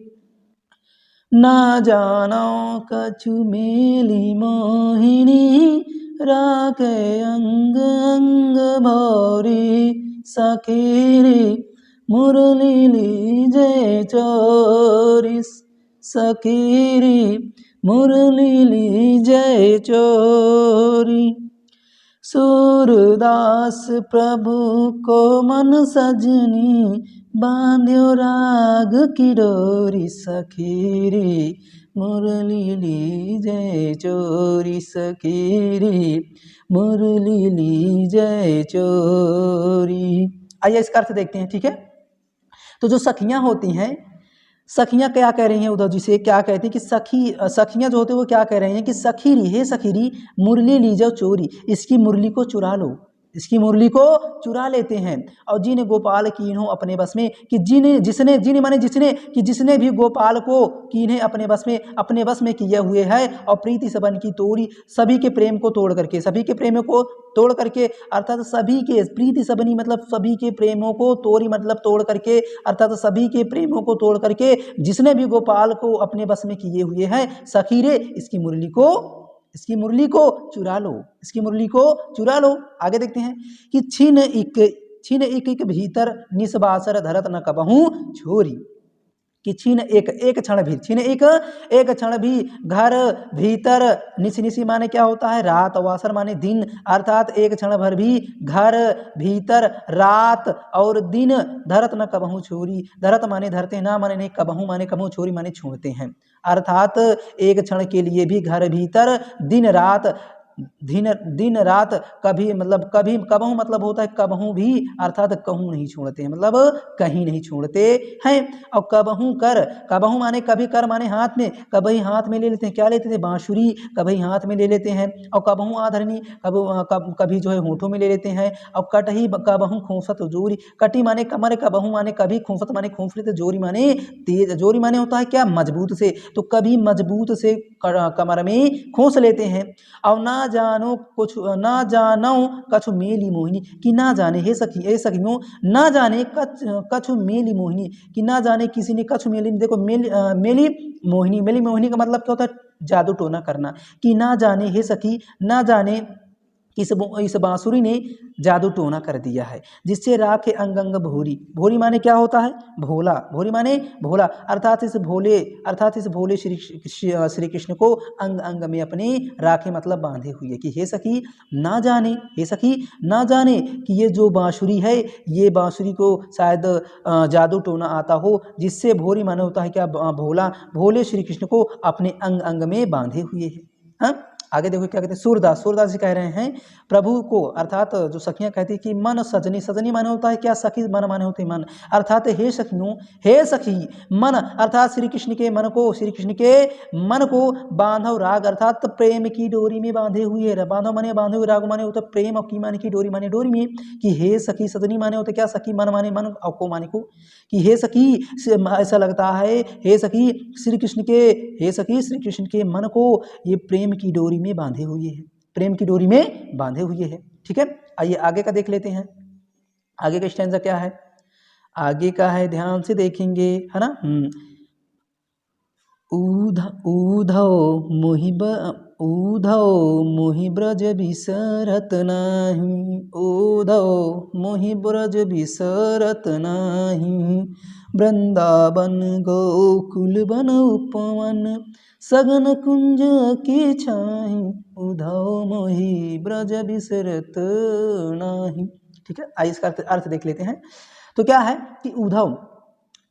ना जानो कछु मेली मोहिनी, राखे अंग अंग भौरी सखी रे, मुरली लीजे चोरी सखी रे, मुरली लीजे चोरी। सूरदास प्रभु को मन सजनी, बांध्यो राग की डोरी सखी रे, मुरली लीजे चोरी सखी रे, मुरली लीजे चोरी। आइए इसका अर्थ देखते हैं, ठीक है। तो जो सखियां होती हैं, सखियां क्या कह रही हैं उद्धव जी से, क्या कहती हैं कि सखियां जो होते हैं वो क्या कह रही हैं कि सखीरी, हे सखीरी, मुरली लीजो चोरी, इसकी मुरली को चुरा लो, इसकी मुरली को चुरा लेते हैं। और जिन गोपाल कीन्हो अपने बस में, कि जिसने भी गोपाल को कीन्हे अपने बस में किए हुए है, और प्रीति सबन की तोड़ी, सभी के प्रेम को तोड़ करके, सभी के प्रेम को तोड़ करके, अर्थात सभी के प्रीति सबनी मतलब सभी के प्रेमों को, तोड़ी मतलब तोड़ करके, अर्थात सभी के प्रेमों को तोड़ करके जिसने भी गोपाल को अपने बस में किए हुए हैं, सखी रे इसकी मुरली को चुरा लो, इसकी मुरली को चुरा लो। आगे देखते हैं कि छिन एक भीतर निसबासर, धरत न कबहू छोरी, कि छीन एक क्षण भी घर भीतर, निसी माने क्या होता है रात, वासर माने दिन, अर्थात एक क्षण भर भी घर भीतर रात और दिन, धरत न कबहू छोरी, धरत माने धरते, ना माने नहीं, कबहू माने कबहू, छोरी माने छोड़ते हैं, अर्थात एक क्षण के लिए भी घर भीतर दिन रात कभी कबहू मतलब होता है कबहू भी, अर्थात कहूँ नहीं छोड़ते हैं, मतलब कहीं नहीं छोड़ते हैं। और कबहू माने कभी, कर माने हाथ में, कभी हाथ में ले लेते हैं, क्या लेते थे बांसुरी, कभी हाथ में ले लेते हैं। और कबहू आधरनी, कभी जो है होठों में ले लेते हैं। और कटही कबहू खोसत जोरी, कटी माने कमर, कबहू माने कभी, खोसत माने खोस लेते, जोरी माने तेज, जोरी माने होता है क्या मजबूत से, तो कभी मजबूत से कमर में खोस लेते हैं। और ना जानो कछु मेली मोहिनी, कि ना जाने हे सखियों, ना जाने कछु मेली मोहिनी, कि ना जाने किसी ने कछु मेली, देखो मेली मोहिनी का मतलब क्या होता है जादू टोना करना, कि ना जाने हे सखी, ना जाने इस बांसुरी ने जादू टोना कर दिया है, जिससे राखे अंग अंग भोरी, भोरी माने क्या होता है भोला, भोरी माने भोला, अर्थात इस भोले श्री कृष्ण को अंग अंग में अपने राखे मतलब बांधे हुए, कि हे सखी ना जाने कि ये जो बांसुरी है, ये बांसुरी को शायद जादू टोना आता हो, जिससे भोरी माने होता है क्या भोला, भोले श्री कृष्ण को अपने अंग अंग में बांधे हुए है। हाँ? आगे देखो क्या कहते हैं, सूरदास जी कह रहे हैं प्रभु को, अर्थात जो सखियां कहती कि मन सजनी माने होता है क्या सखी, मन माने होते मन, अर्थात हे सखी मन, अर्थात श्री कृष्ण के मन को बांधव राग, अर्थात प्रेम की डोरी में बांधे हुए, बांधव माने बांधे हुए, राग माने होता प्रेम, और की माने की डोरी माने डोरी में, कि हे सखी, सजनी माने होते क्या सखी, मन माने मन, और को माने को, कि हे सखी ऐसा लगता है, हे सखी श्री कृष्ण के मन को ये प्रेम की डोरी में बांधे हुए हैं, ठीक है। आइए आगे का देख लेते हैं, आगे का स्टैंजा क्या है, आगे का है ध्यान से देखेंगे, है ना। उधौ मोहि ब्रज बिसरत नाही, उधौ मोहि ब्रज बिसरत नाही। वृंदावन गोकुल वन उपवन, सगन कुंज की छाही, उधौ मोहि ब्रज बिसरत नाही। ठीक है, आइए इसका अर्थ देख लेते हैं। तो क्या है कि उधव,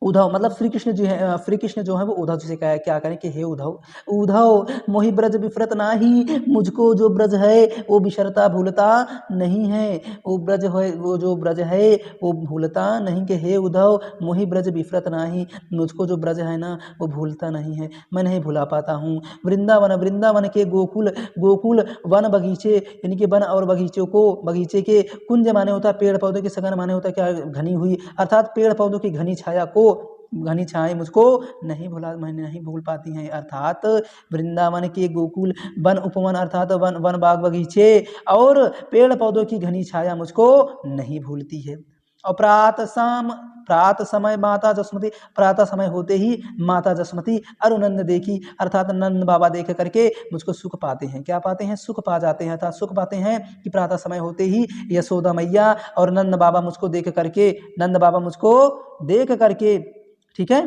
उद्धव मतलब श्री कृष्ण जी है, श्री कृष्ण जो है वो उद्धव जी से क्या करें कि हे उद्धव, उद्धव मोहि ब्रज बिफरत नाही, मुझको जो ब्रज है वो बिसरता भूलता नहीं है, वो ब्रज है, वो जो ब्रज है वो भूलता नहीं, कि हे उद्धव मोहि ब्रज बिफरत नाही, मुझको जो ब्रज है ना वो भूलता नहीं है, मैं नहीं भुला पाता हूँ। वृंदावन, वृंदावन के गोकुल, गोकुल वन बगीचे, यानी कि वन और बगीचों को, बगीचे के कुंज माने होता है पेड़ पौधों के, सघन माने होता है क्या घनी हुई, अर्थात पेड़ पौधों की घनी छाया को, घनी छाए मुझको नहीं भुला, मैं नहीं भूल पाती हैं। अर्थात वृंदावन के गोकुल वन उपवन, अर्थात वन वन बाग बगीचे और पेड़ पौधों की घनी छाया मुझको नहीं भूलती है। और प्रातः समय माता जसमती, प्रातः समय होते ही माता जसमती अरुनंद देखी, अर्थात नंद बाबा देख करके मुझको सुख पाते हैं। क्या पाते हैं? सुख पा जाते हैं, अर्थात सुख पाते हैं कि प्रातः समय होते ही यशोदा मैया और नंद बाबा मुझको देख करके, नंद बाबा मुझको देख करके, ठीक है,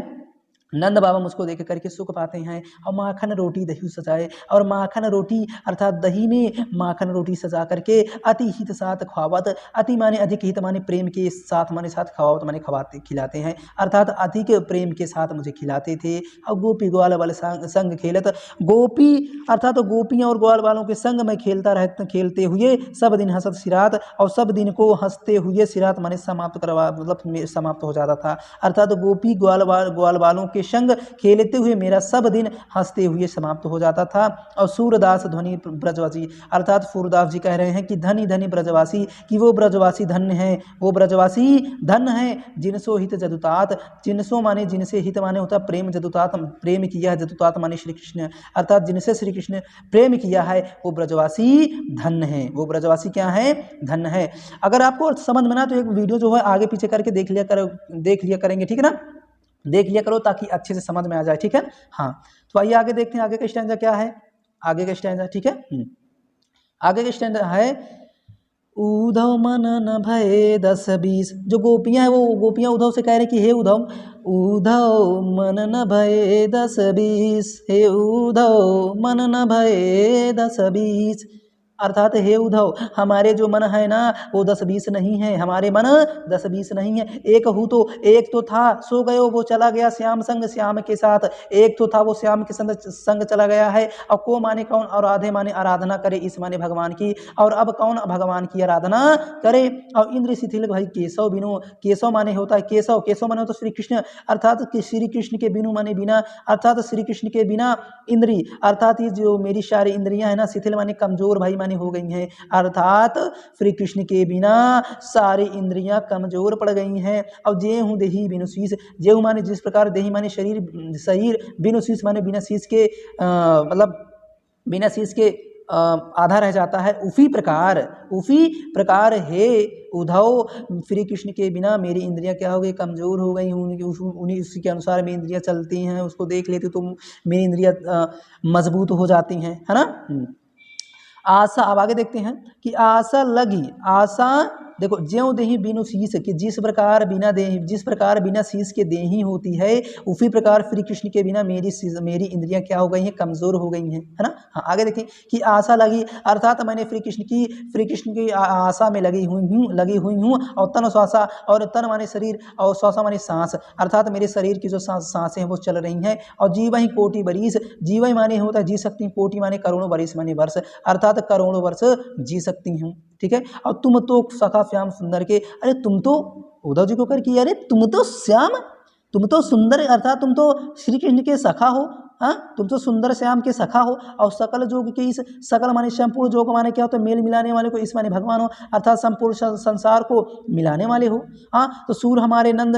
नंद बाबा मुझको देख करके सुख पाते हैं। और माखन रोटी दही सजाए, और माखन रोटी अर्थात दही में माखन रोटी सजा करके अति हित साथ खवावत, अति माने अधिक, हित माने प्रेम के साथ, माने साथ, खवावत माने खवाते खिलाते हैं, अर्थात अधिक प्रेम के साथ मुझे खिलाते थे। और गोपी ग्वाल वाले संग खेलत, गोपी अर्थात गोपियाँ और ग्वाल वालों के संग में खेलते हुए सब दिन हंसत सिरात, और सब दिन को हंसते हुए सिरात माने समाप्त करवा, मतलब समाप्त हो जाता था। अर्थात गोपी ग्वाल वालों के संग खेलते हुए मेरा सब दिन हंसते हुए समाप्त हो जाता था। और सूरदास ध्वनि ब्रजवासी, अर्थात सूरदास जी कह रहे हैं कि धनी धनी ब्रजवासी, कि वो ब्रजवासी धन्य है, वो ब्रजवासी धन्य है, जिनसो हित जदुतात, जिनसो माने जिनसे, हित माने होता प्रेम, जदुतात प्रेम किया है, जदुतात माने श्री कृष्ण, अर्थात जिनसे श्री कृष्ण प्रेम किया है वो ब्रजवासी धन्य है, वो ब्रजवासी क्या है? धन्य है। अगर आपको समझ में ना तो एक वीडियो जो है आगे पीछे करके देख लिया करेंगे, ठीक है ना, देख लिया करो ताकि अच्छे से समझ में आ जाए, ठीक है। हाँ, तो आइए आगे देखते हैं आगे का स्टैंजा क्या है, आगे का स्टैंजा, ठीक है। आगे का स्टैंजा है उद्धव मन न भय 10-20, जो गोपियां है वो गोपियां उद्धव से कह रहे कि हे उद्धव, उद्धव मन न भय 10-20, हे उद्धव मन न भय 10-20, अर्थात हे उद्धव हमारे जो मन है ना वो 10-20 नहीं है, हमारे मन 10-20 नहीं है। एक तो था सो गयो वो चला गया श्याम संग श्याम के साथ, एक तो था वो श्याम के संग चला गया है। और को माने कौन, और आधे माने आराधना करे, इस माने भगवान की, और अब कौन भगवान की आराधना करे। और इंद्र शिथिल भाई केशव बिनु, केशव माने होता है केशव, केशव माने होता है श्री कृष्ण, अर्थात श्री कृष्ण के बिनु माने बिना, अर्थात श्री कृष्ण के बिना इंद्री, अर्थात ये जो मेरी सारी इंद्रियां है ना, शिथिल माने कमजोर भाई माने हो गई हैं, अर्थात श्री कृष्ण के बिना सारी इंद्रियां कमजोर पड़ गई हैं। और जेहू देही बिनु शीश, जेहू माने जिस प्रकार, देही माने शरीर, शरीर बिनु शीश माने बिना शीश के, मतलब बिना शीश के आधा रह जाता है, उसी प्रकार हे उद्धव श्री कृष्ण के बिना मेरी इंद्रियां क्या हो गई? कमजोर हो गई, उन्हीं उसी के अनुसार मेरी इंद्रियां चलती हैं, उसको देख लेती तो मेरी इंद्रियां मजबूत हो जाती हैं, है ना। आशा, अब आगे देखते हैं कि आशा लगी, आशा देखो, ज्यों देही बिनु शीश के, जिस प्रकार बिना शीश के देही होती है, उसी प्रकार श्री कृष्ण के बिना मेरी इंद्रियां क्या हो गई हैं? कमजोर हो गई हैं, है ना। हाँ, आगे देखिए कि आशा लगी, अर्थात मैंने श्री कृष्ण की आशा में लगी हुई हूँ। और तन श्वासा, और तन माने शरीर, और श्वासा माने सांस, अर्थात मेरे शरीर की जो सांसें हैं वो चल रही हैं। और जीव ही कोटि बरिस, जीव माने होता है जी सकती हूँ, कोटि माने करोड़ों, बरिस माने वर्ष, अर्थात करोड़ों वर्ष जी सकती हूँ, ठीक है। और तुम तो सखा श्याम सुंदर के, अरे तुम तो उद्धव जी को कर कि अरे तुम तो श्याम, तुम तो सुंदर, अर्थात तुम तो श्री कृष्ण के सखा हो, हाँ, तुम तो सुंदर श्याम के सखा हो। और सकल जोग के, इस सकल माने संपूर्ण जोग माने क्या होता है? मेल मिलाने वाले को, इस माने भगवान हो, अर्थात संपूर्ण संसार को मिलाने वाले हो। हाँ, तो सूर हमारे नंद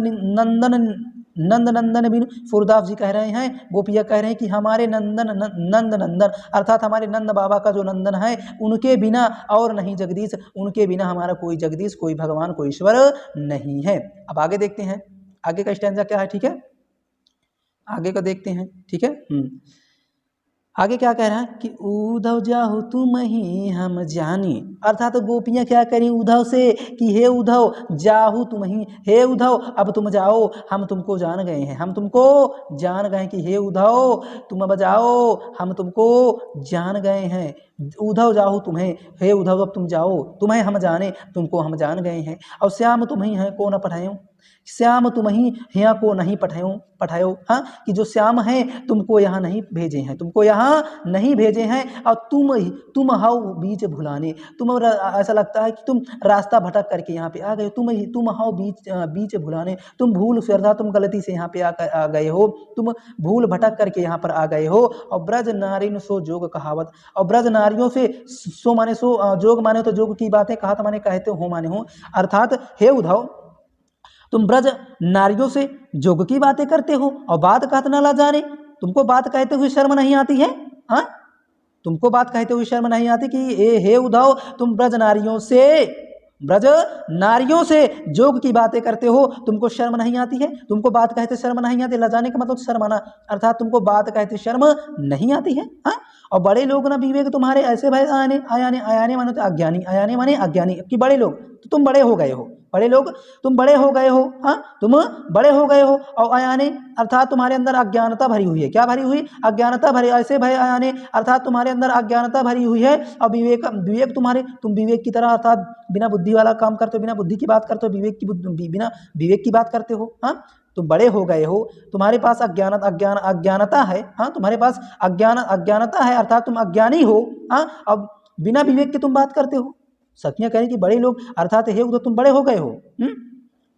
नंदन बिनु, सूरदास जी कह रहे हैं, गोपिया कह रहे हैं कि हमारे नंद नंदन, अर्थात हमारे नंद बाबा का जो नंदन है उनके बिना और नहीं जगदीश, उनके बिना हमारा कोई जगदीश, कोई भगवान, कोई ईश्वर नहीं है। अब आगे देखते हैं आगे का स्टैंजा क्या है, ठीक है, आगे का देखते हैं, ठीक है। आगे क्या कह रहा है कि उद्धव जाहु तुम ही हम जानी, अर्थात तो गोपियाँ क्या करें उद्धव से कि हे उद्धव जाहु तुम ही, हे उद्धव अब तुम जाओ, हम तुमको जान गए हैं, हम तुमको जान गए कि हे उद्धव तुम अब जाओ, हम तुमको जान गए हैं। उद्धव जाहु तुम्हें, हे उद्धव अब तुम जाओ, तुम्हें हम जाने, तुमको हम जान गए हैं। और श्याम तुम ही हैं को न पठायो, श्याम तुम ही यहाँ को नहीं पठायो, हाँ कि जो श्याम हैं तुमको यहाँ नहीं भेजे हैं, तुमको यहाँ नहीं भेजे हैं। और तुम हाउ बीच भुलाने, तुम ऐसा लगता है कि तुम रास्ता भटक करके यहाँ पे आ गए, तुम हाउ बीच भुलाने, तुम भूल से अर्थात तुम गलती से यहाँ पे आ गए हो, तुम भूल भटक करके यहाँ पर आ गए हो। और ब्रज नारी सो जोग कहावत, और ब्रज नारियों से सो माने सो जोग माने तो जोग की बातें, कहा माने कहते हो माने हो, अर्थात हे उद्धव तुम ब्रज नारियों से जोग की बातें करते हो और बात कहत न ला जाने, तुमको बात कहते हुए शर्म नहीं आती है, हाँ तुमको बात कहते हुए शर्म नहीं आती कि हे उद्धव तुम ब्रज नारियों से जोग की बातें करते हो, तुमको शर्म नहीं आती है, तुमको बात कहते शर्म नहीं आती, लजाने का मतलब शर्म आना, अर्थात तुमको बात कहते शर्म नहीं आती है, हाँ। और बड़े लोग ना विवेक तुम्हारे ऐसे भाई आयाने माने तो अज्ञानी, आयाने माने अज्ञानी कि बड़े लोग, तो तुम बड़े हो गए हो, बड़े लोग तुम बड़े हो गए हो, हाँ तुम बड़े हो गए हो। और आयाने अर्थात तुम्हारे अंदर अज्ञानता भरी हुई है, क्या भरी हुई, अज्ञानता भरी, ऐसे भाई आयाने अर्थात तुम्हारे अंदर अज्ञानता भरी हुई है। और विवेक तुम्हारे, तुम विवेक की तरह अर्थात बिना बुद्धि वाला काम करते हो, बिना बुद्धि की बात करते हो, बिना विवेक की बात करते हो, हाँ तुम बड़े हो गए हो, तुम्हारे पास अज्ञानता है, हाँ तुम्हारे पास अज्ञानता है, अर्थात तुम अज्ञानी हो, हाँ अब बिना विवेक के तुम बात करते हो। सखियां कह रही कि बड़े लोग अर्थात हे उद्धव तुम बड़े हो गए हो,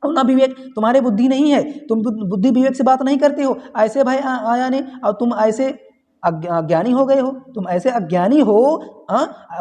और ना विवेक तुम्हारे बुद्धि नहीं है, तुम बुद्धि विवेक से बात नहीं करते हो, ऐसे भाई आया ने, और तुम ऐसे अज्ञानी हो गए हो, तुम ऐसे अज्ञानी हो,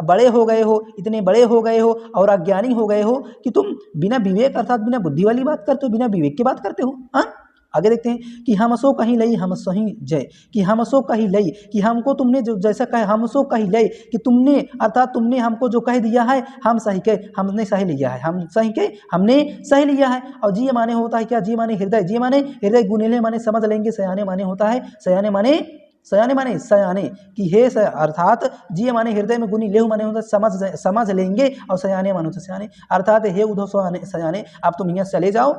बड़े हो गए हो, इतने बड़े हो गए हो और अज्ञानी हो गए हो कि तुम बिना विवेक अर्थात बिना बुद्धि वाली बात करते हो, बिना विवेक की बात करते हो, हाँ। आगे देखते हैं कि हम सो कहीं लई हम सही जय, कि हम सो कहीं लई कि हमको तुमने जो जैसा कहे, हम सो कहीं लई कि तुमने अर्थात तुमने हमको जो कह दिया है हम सही के, हमने सही लिया है, हम सही के हमने सही लिया है। और जी माने होता है क्या, जी माने हृदय, जी माने हृदय, गुनीले माने समझ लेंगे, सयाने माने होता है, सयाने माने सयाने कि हे अर्थात जी माने हृदय में, गुनी लेहु माने होता है समझ लेंगे, और सयाने माने होता सयाने, अर्थात हे उद्धव सयाने अब तुम यहाँ चले जाओ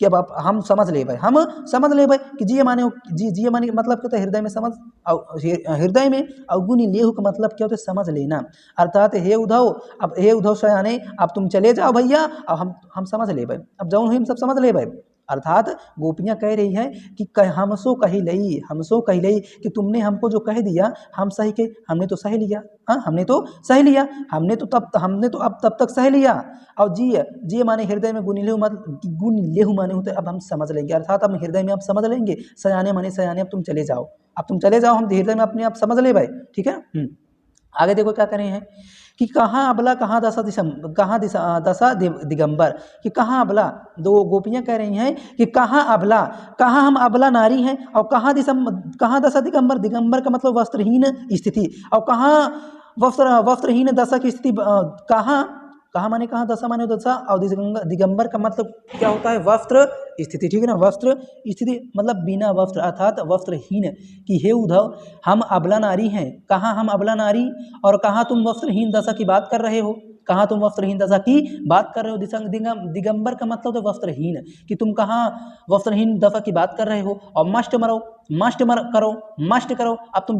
कि अब आप हम समझ ले भाई, हम समझ ले भाई कि जी माने जी माने मतलब क्या होता है हृदय में समझ, और हृदय में, और गुनी लेहु का मतलब क्या होता है समझ लेना, अर्थात हे उद्धव अब हे उद्धव सयाने अब तुम चले जाओ भैया, अब हम समझ ले भाई, अब जाऊँ हम सब समझ ले भाई, अर्थात गोपियाँ कह रही हैं कि हमसो कही लई कि तुमने हमको जो कह दिया हम सही के, हमने तो सही लिया, हाँ हमने तो सही लिया, हमने तो अब तब तक सही लिया। और जी माने हृदय में गुण लेहु माने होते अब हम समझ लेंगे, अर्थात हम हृदय में अब समझ लेंगे, सयाने माने सयाने अब तुम चले जाओ, हम हृदय में अपने आप समझ ले भाई, ठीक है। आगे देखो क्या कर रहे हैं कि कहाँ अबला कहाँ दशा दिगंबर, कि कहाँ अबला, दो गोपियाँ कह रही हैं कि कहाँ अबला, कहाँ हम अबला नारी हैं, और कहाँ दशा दिगंबर, दिगंबर का मतलब वस्त्रहीन स्थिति, और कहाँ वस्त्रहीन दशा की स्थिति, कहाँ माने कहाँ, दशा माने दशा, और दिगंबर का मतलब क्या होता है वस्त्र स्थिति, ठीक है ना, वस्त्र स्थिति मतलब बिना वस्त्र अर्थात वस्त्रहीन, कि हे उद्धव हम अबला नारी हैं, कहाँ हम अबला नारी, और कहाँ तुम वस्त्रहीन दशा की बात कर रहे हो, कहाँ तुम वस्त्रहीन दशा की बात कर रहे हो। दिगंबर का मतलब है वस्त्रहीन, कि तुम कहाँ वस्त्रहीन दशा की बात कर रहे हो। और मस्ट करो, अब तुम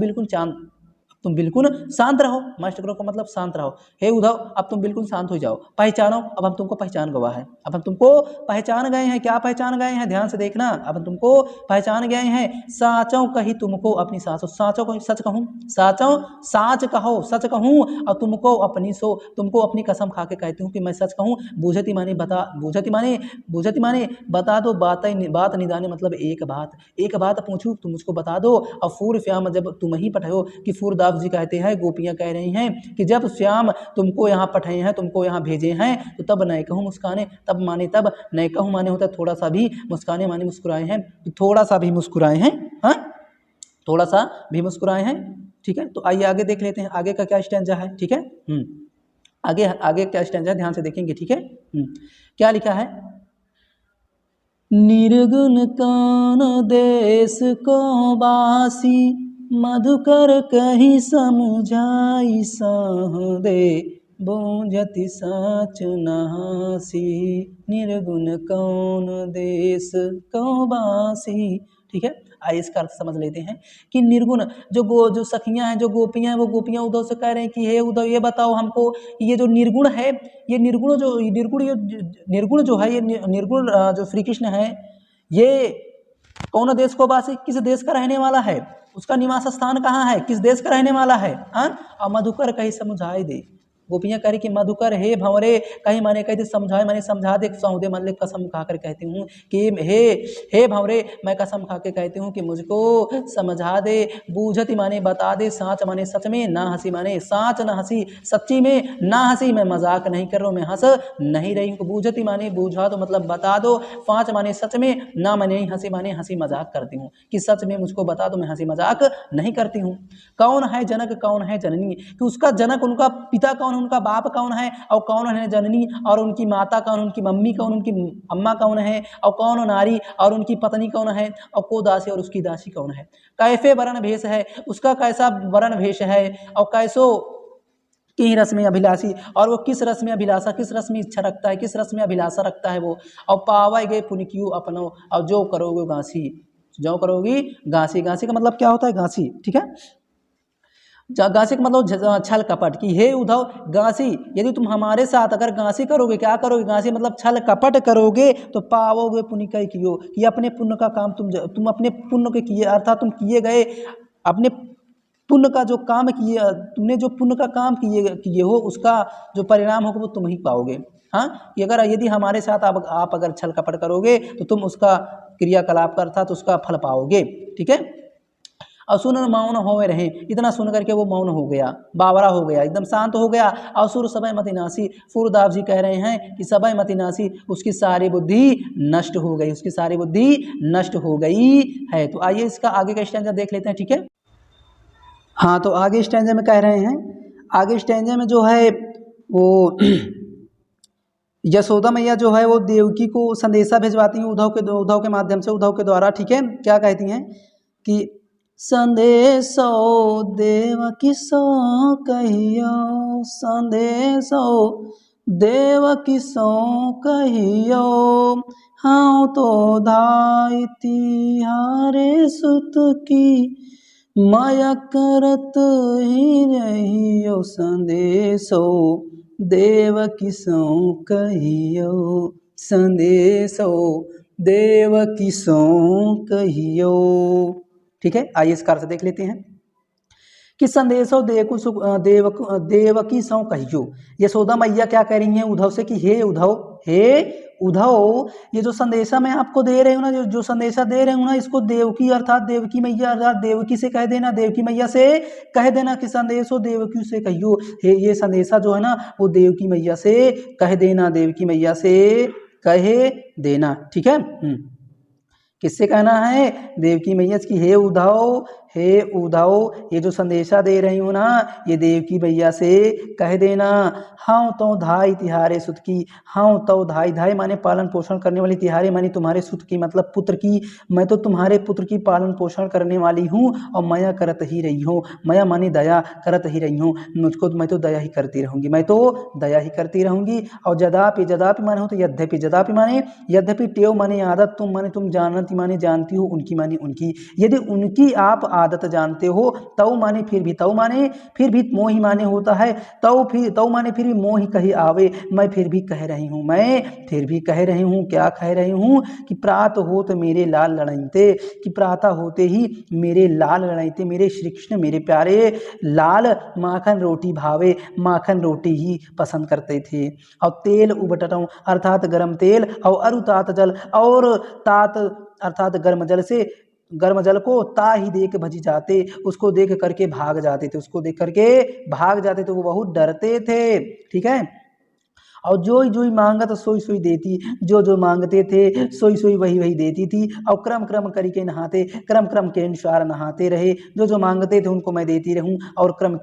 बिल्कुल शांत रहो, मस्ट करो का मतलब शांत रहो, हे उद्धव अब तुम बिल्कुल शांत हो जाओ, पहचानो, अब हम तुमको पहचान गवा है, अब हम तुमको पहचान गए हैं, क्या पहचान गए हैं, ध्यान से देखना, अब हम तुमको पहचान गए हैं, साचों कही तुमको अपनी सासो, साचों को सच कहूँ, साच कहो सच कहूँ, और तुमको अपनी कसम खा के कहती हूँ कि मैं सच कहूँ, बूझती माने बता दो, बात निदाने मतलब एक बात पूछूं तुम मुझको बता दो। और फूर श्याम जब तुम ही पठायो, कि फूरदास जी कहते हैं, गोपियाँ कह रही हैं कि जब श्याम तुमको यहाँ पठाए हैं, तुमको यहाँ भेजे हैं, तो तब नए कहूँ मुस्काने, तब नए कहूँ माने होता है थोड़ा सा भी, मुस्काने माने मुस्कुराए हैं, थोड़ा सा भी मुस्कुराए हैं, हाँ थोड़ा सा भी मुस्कुराए हैं, ठीक है। तो आइए आगे देख लेते हैं आगे का क्या स्टैंजा है, ठीक है। आगे क्या स्टैंजा है ध्यान से देखेंगे, ठीक है। क्या लिखा है, निर्गुण कौन देश को बासी, मधुकर कही समुझाई सहृदय बूझति साच नहासी निर्गुण कौन देश कौ बासी। ठीक है, आइए इसका अर्थ समझ लेते हैं कि निर्गुण जो सखियां हैं, जो गोपियां हैं, वो गोपियां उद्धव से कह रहे हैं कि हे उद्धव ये बताओ हमको, ये जो निर्गुण है, ये निर्गुण जो है, ये निर्गुण जो श्री कृष्ण है, ये कौन देश को वासी, किस देश का रहने वाला है, उसका निवास स्थान कहाँ है, किस देश का रहने वाला है। और मधुकर कहीं समझाए दे, गोपियां कह रही कि मधुकर हे भंवरे कहीं माने कहते समझाए, मैंने समझा दे। सौदे मतलब कसम खाकर कहती हूँ कि हे भंवरे, मैं कसम खा के कहती हूँ कि मुझको समझा दे। बूझती माने बता दे, साँच माने सच में, ना हंसी माने साँच ना हंसी, सच्ची में ना हंसी, मैं मजाक नहीं कर रहा हूँ, मैं हंस नहीं रही हूँ। बूझती माने बूझा दो मतलब बता दो, पाँच माने सच में, ना माने हंसी माने हंसी मजाक करती हूँ, कि सच में मुझको बता दो, मैं हंसी मजाक नहीं करती हूँ। कौन है जनक कौन है जननी, कि उसका जनक उनका पिता कौन, उनका बाप कौन है, और कौन है जननी, और उनकी माता कौन, उनकी मम्मी कौन, उनकी अम्मा कौन है, और कौन नारी, और उनकी पत्नी कौन है, और को दासी और उसकी दासी कौन है। कैसे वर्ण भेष है, उसका कैसा वर्ण भेष है, और कैसो की रस में अभिलाषी, और वो किस रस में अभिलाषा, किस रस में इच्छा रखता है, किस रस में अभिलाषा रखता है वो। और पावे गए पुण्य क्यों अपनो, और जो करोगे घासी, जो करोगी घासी। घासी का मतलब क्या होता है, घासी। ठीक है, गांसी का मतलब छल कपट, कि हे उद्धव गांसी, यदि तुम हमारे साथ अगर गांसी करोगे, क्या करोगे, गांसी मतलब छल कपट करोगे, तो पाओगे पुण्य कई कियो, कि अपने पुण्य का काम तुम अपने पुण्य के किए, अर्थात तुम किए गए अपने पुण्य का जो काम किए, तुमने जो पुण्य का काम किए हो, उसका जो परिणाम होगा वो तुम ही पाओगे। हाँ, कि अगर यदि हमारे साथ आप अगर छल कपट करोगे तो तुम उसका क्रियाकलाप का अर्थात उसका फल पाओगे। ठीक है, और सुन मौन होवे रहे, इतना सुन करके वो मौन हो गया, बावरा हो गया, एकदम शांत हो गया। और सुर सबय मति नासी, सूरदास जी कह रहे हैं कि सबय मति नासी, उसकी सारी बुद्धि नष्ट हो गई, उसकी सारी बुद्धि नष्ट हो गई है। तो आइए इसका आगे का स्टैंजा देख लेते हैं। ठीक है, हाँ, तो आगे स्टैंजा में कह रहे हैं, आगे स्टैंजा में जो है वो यशोदा मैया जो है वो देवकी को संदेशा भिजवाती हैं उद्धव के माध्यम से, उद्धव के द्वारा। ठीक है, क्या कहती हैं कि संदेशो देवकी सो कहियो, संदेशो देवकी सो कहियो, हाँ तो धाई तिहारे सुत की माया करत ही रहियो, संदेशो देवकी सो कहियो, संदेशो देवकी सो कहियो। ठीक है, आइए इसका अर्थ देख लेते हैं कि संदेशो देवकी सौ कहियो। यशोदा मैया क्या कह रही हैं उद्धव से कि हे उद्धव, ये जो संदेशा मैं आपको दे रही हूँ ना, जो संदेशा दे रही हूँ ना, इसको देवकी अर्थात देवकी मैया अर्थात देवकी से कह देना, देवकी मैया से कह देना कि संदेशो देवकी से कहियो। हे, ये संदेशा जो है ना वो देवकी मैया से कह देना, देवकी मैया से कहे देना। ठीक है, किससे कहना है, देवकी मैया की। हे उद्धव, ये जो संदेशा दे रही हूँ ना, ये देवकी मैया से कह देना। हाँ तो धाई तिहारे सुत की, हाँ तो धाई, धाई माने पालन पोषण करने वाली, तिहारे माने तुम्हारे सुत की मतलब पुत्र की, मैं तो तुम्हारे पुत्र की पालन पोषण करने वाली हूँ, और माया करत ही रही हूँ, माया माने दया करत ही रही हूँ, मुझको मैं तो दया ही करती रहूँगी, मैं तो दया ही करती रहूँगी। और जदापि, जदापि माने हो तो यद्यपि, जदापि माने यद्यपि, टेव माने आदत, तुम माने तुम, जानती माने जानती हो, उनकी माने उनकी, यदि उनकी आप आदत जानते हो, तव माने फिर भी, तव माने फिर भी, मोही माने होता है तव माने फिर भी, मोही कही आवे, मैं फिर भी कह रही हूँ, मैं फिर भी कह रही हूँ, क्या कह रही हूँ कि प्रात होत मेरे लाल लड़ाईते, कि प्रातः होते ही मेरे लाल लड़ाईते, मेरे श्री कृष्ण मेरे प्यारे लाल माखन रोटी भावे, माखन रोटी ही पसंद करते थे। और तेल उबटटों अर्थात गर्म तेल, और अरु तात जल, और तात अर्थात गर्म जल से, गर्म जल को ता ही देख भजी जाते, उसको देख करके भाग जाते थे, उसको देख करके भाग जाते थे, वो बहुत डरते थे। ठीक है, और जो मांगत सोई सोई देती, जो मांगते थे सोई सोई वही देती थी। और क्रम क्रम करके नहाते, क्रम क्रम के अनुसार नहाते रहे, जो मांगते थे उनको मैं देती रहूं, और क्रम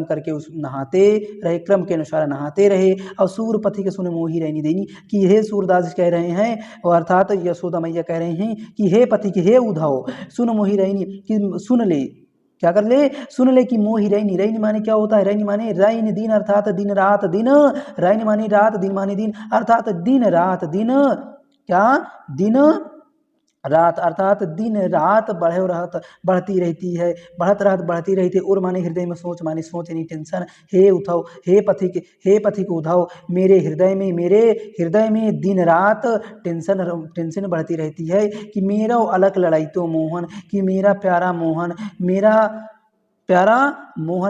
करके उस नहाते रहे, क्रम के अनुसार नहाते रहे। और सूरपति के सुन मोही रहनी देनी, कि हे सूरदास कह रहे हैं, और अर्थात यशोदा मैया कह रहे हैं कि हे पति, कि हे उद्धव, सुन मोही रहनी, कि सुन ले, क्या कर ले, सुन ले कि मोहि रैनी, रैनी माने क्या होता है, रैनी माने रैन दिन अर्थात दिन रात, दिन रैन माने रात, दिन माने दिन अर्थात दिन रात, दिन क्या, दिन रात अर्थात दिन रात बढ़े रहत, बढ़ती रहती है, बढ़त रहत बढ़ती रहती है। और माने हृदय में सोच, माने सोच नहीं टेंशन। हे उद्धव, हे पथिक उद्धव, मेरे हृदय में दिन रात टेंशन बढ़ती रहती है कि मेरा अलग लड़ाई तो मोहन, कि मेरा प्यारा मोहन,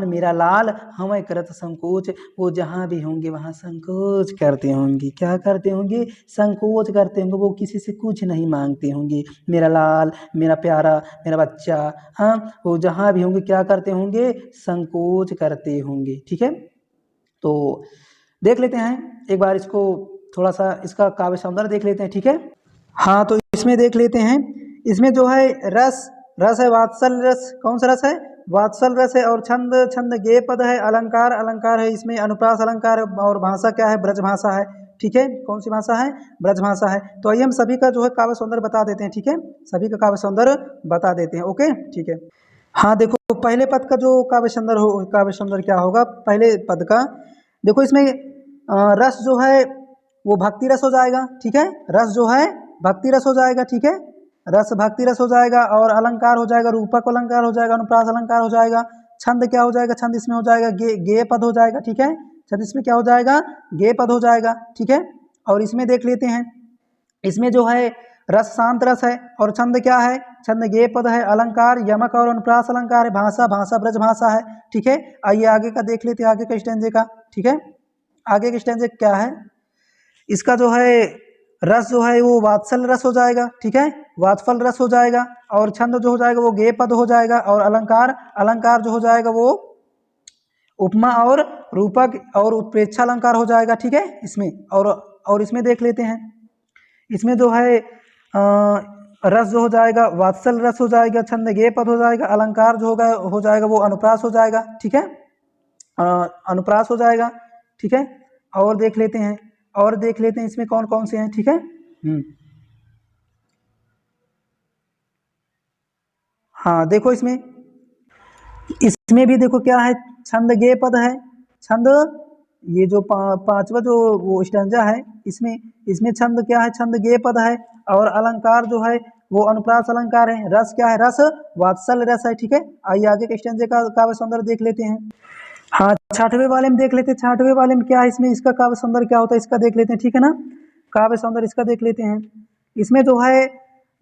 मेरा लाल हमें करत संकोच, वो जहाँ भी होंगे वहाँ संकोच करते होंगे। क्या करते होंगे, संकोच करते होंगे, वो किसी से कुछ नहीं मांगते होंगे। मेरा लाल, मेरा प्यारा, मेरा बच्चा, हाँ, वो जहाँ भी होंगे क्या करते होंगे, संकोच करते होंगे। ठीक है, तो देख लेते हैं एक बार इसको, थोड़ा सा इसका काव्य सौंदर्य देख लेते हैं। ठीक है, हाँ, तो इसमें देख लेते हैं। इसमें जो है रस है वात्सल रस, कौन सा रस है, वात्सल रस है। और छंद गेय पद है, अलंकार है, इसमें अनुप्रास अलंकार है। और भाषा क्या है, ब्रज भाषा है। ठीक है, कौन सी भाषा है, ब्रज भाषा है। तो आइए हम सभी का जो है काव्य सौंदर्य बता देते हैं। ठीक है, सभी का काव्य सौंदर्य बता देते हैं। ओके, ठीक है। हाँ, देखो पहले पद का जो काव्य सौंदर्य क्या होगा, पहले पद का देखो, इसमें रस जो है वो भक्ति रस हो जाएगा। ठीक है, रस जो है भक्ति रस हो जाएगा। ठीक है, रस भक्ति रस हो जाएगा। और अलंकार हो जाएगा, रूपक अलंकार हो जाएगा, अनुप्रास अलंकार हो जाएगा। छंद क्या हो जाएगा, छंद इसमें हो जाएगा गेय पद हो जाएगा। ठीक है, छंद इसमें क्या हो जाएगा, गेय पद हो जाएगा। ठीक है, और इसमें देख लेते हैं, इसमें जो है रस शांत रस है। और छंद क्या है, छंद गेय पद है। अलंकार यमक और अनुप्रास अलंकार है। भाषा ब्रज भाषा है। ठीक है, आइए आगे का देख लेते हैं, आगे का स्टैंजे का। ठीक है, आगे का स्टैंजे क्या है, इसका जो है रस जो है वो वात्सल रस हो जाएगा। ठीक है, वात्सल रस हो जाएगा। और छंद जो हो जाएगा वो गेय पद हो जाएगा। और अलंकार जो हो जाएगा वो उपमा और रूपक और उत्प्रेक्षा अलंकार हो जाएगा। ठीक है, इसमें और इसमें देख लेते हैं, इसमें जो है रस जो हो जाएगा वात्सल रस हो जाएगा, छंद गेय पद हो जाएगा, अलंकार जो हो जाएगा वो अनुप्रास हो जाएगा। ठीक है, अनुप्रास हो जाएगा। ठीक है, और देख लेते हैं, इसमें कौन कौन से हैं। ठीक है, हाँ, देखो इसमें भी देखो क्या है, छंद गेय पद है। छंद, ये जो पांचवा जो वो स्टैंजा है, इसमें छंद क्या है, छंद गेय पद है। और अलंकार जो है वो अनुप्रास अलंकार है। रस क्या है, रस वात्सल रस है। ठीक है, आइए आगे के स्टैंजे का काव्य सौंदर्य देख लेते हैं। हाँ, छठवें वाले में देख लेते हैं, छठवें वाले में क्या है, इसमें इसका काव्य सौंदर्य क्या होता है, इसका देख लेते हैं। ठीक है ना, काव्य सौंदर्य इसका देख लेते हैं। इसमें जो है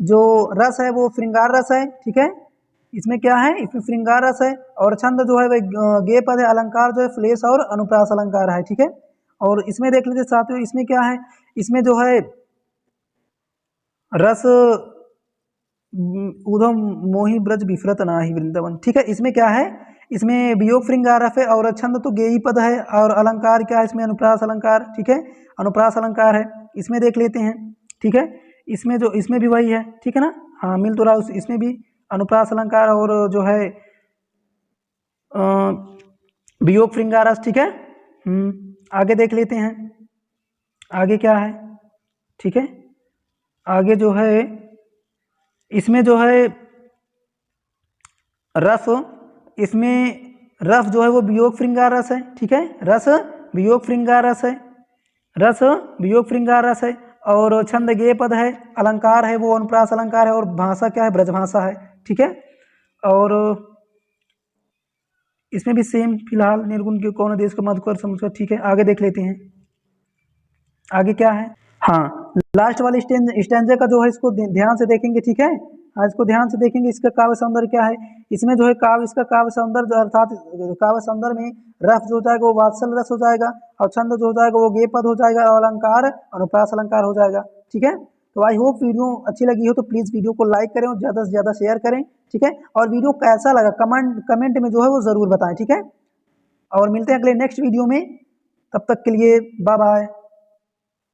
जो रस है वो श्रृंगार रस है। ठीक है, इसमें क्या है, इसमें श्रृंगार रस है। और छंद जो है वह गेय पद है। अलंकार जो है फ्लेश और अनुप्रास अलंकार है। ठीक है, और इसमें देख लेते साथियों, इसमें क्या है, इसमें जो है रस उधम मोहि ब्रज विफरत नाही वृंदावन। ठीक है, इसमें क्या है, इसमें वियोग श्रृंगार रस है। और छंद तो गेयी पद है। और अलंकार क्या है, इसमें अनुप्रास अलंकार। ठीक है, अनुप्रास अलंकार है। इसमें देख लेते हैं। ठीक है, इसमें भी वही है। ठीक है ना, हाँ, मिल तो रहा, इसमें भी अनुप्रास अलंकार और जो है वियोग श्रृंगार रस। ठीक है, आगे देख लेते हैं, आगे क्या है। ठीक है, आगे जो है इसमें जो है रस, इसमें रस जो है वो वियोग श्रृंगार रस है। ठीक है, रस वियोग श्रृंगार रस है, रस वियोग श्रृंगार रस है। और छंद गेय पद है। अलंकार है वो अनुप्रास अलंकार है। और भाषा क्या है, ब्रज भाषा है। ठीक है, और इसमें भी सेम, फिलहाल निर्गुण के कौन देश का मधुकर समुद्र। ठीक है, आगे देख लेते हैं, आगे क्या है। हाँ, लास्ट वाले स्टैंजे का जो है इसको ध्यान से देखेंगे। ठीक है, इसको ध्यान से देखेंगे, इसका काव्य सौंदर्य क्या है। इसमें जो है इसका काव्य सौंदर्य अर्थात काव्य सौंदर्य में रस जो हो जाएगा वो वात्सल रस हो जाएगा। और छंद जो हो जाएगा वो गेय पद हो जाएगा। और अलंकार अनुप्रास अलंकार हो जाएगा। ठीक है, तो आई होप वीडियो अच्छी लगी हो तो प्लीज़ वीडियो को लाइक करें और ज़्यादा से ज़्यादा शेयर करें। ठीक है, और वीडियो कैसा लगा कमेंट में जो है वो ज़रूर बताएं। ठीक है, और मिलते हैं अगले नेक्स्ट वीडियो में, तब तक के लिए बाय बाय।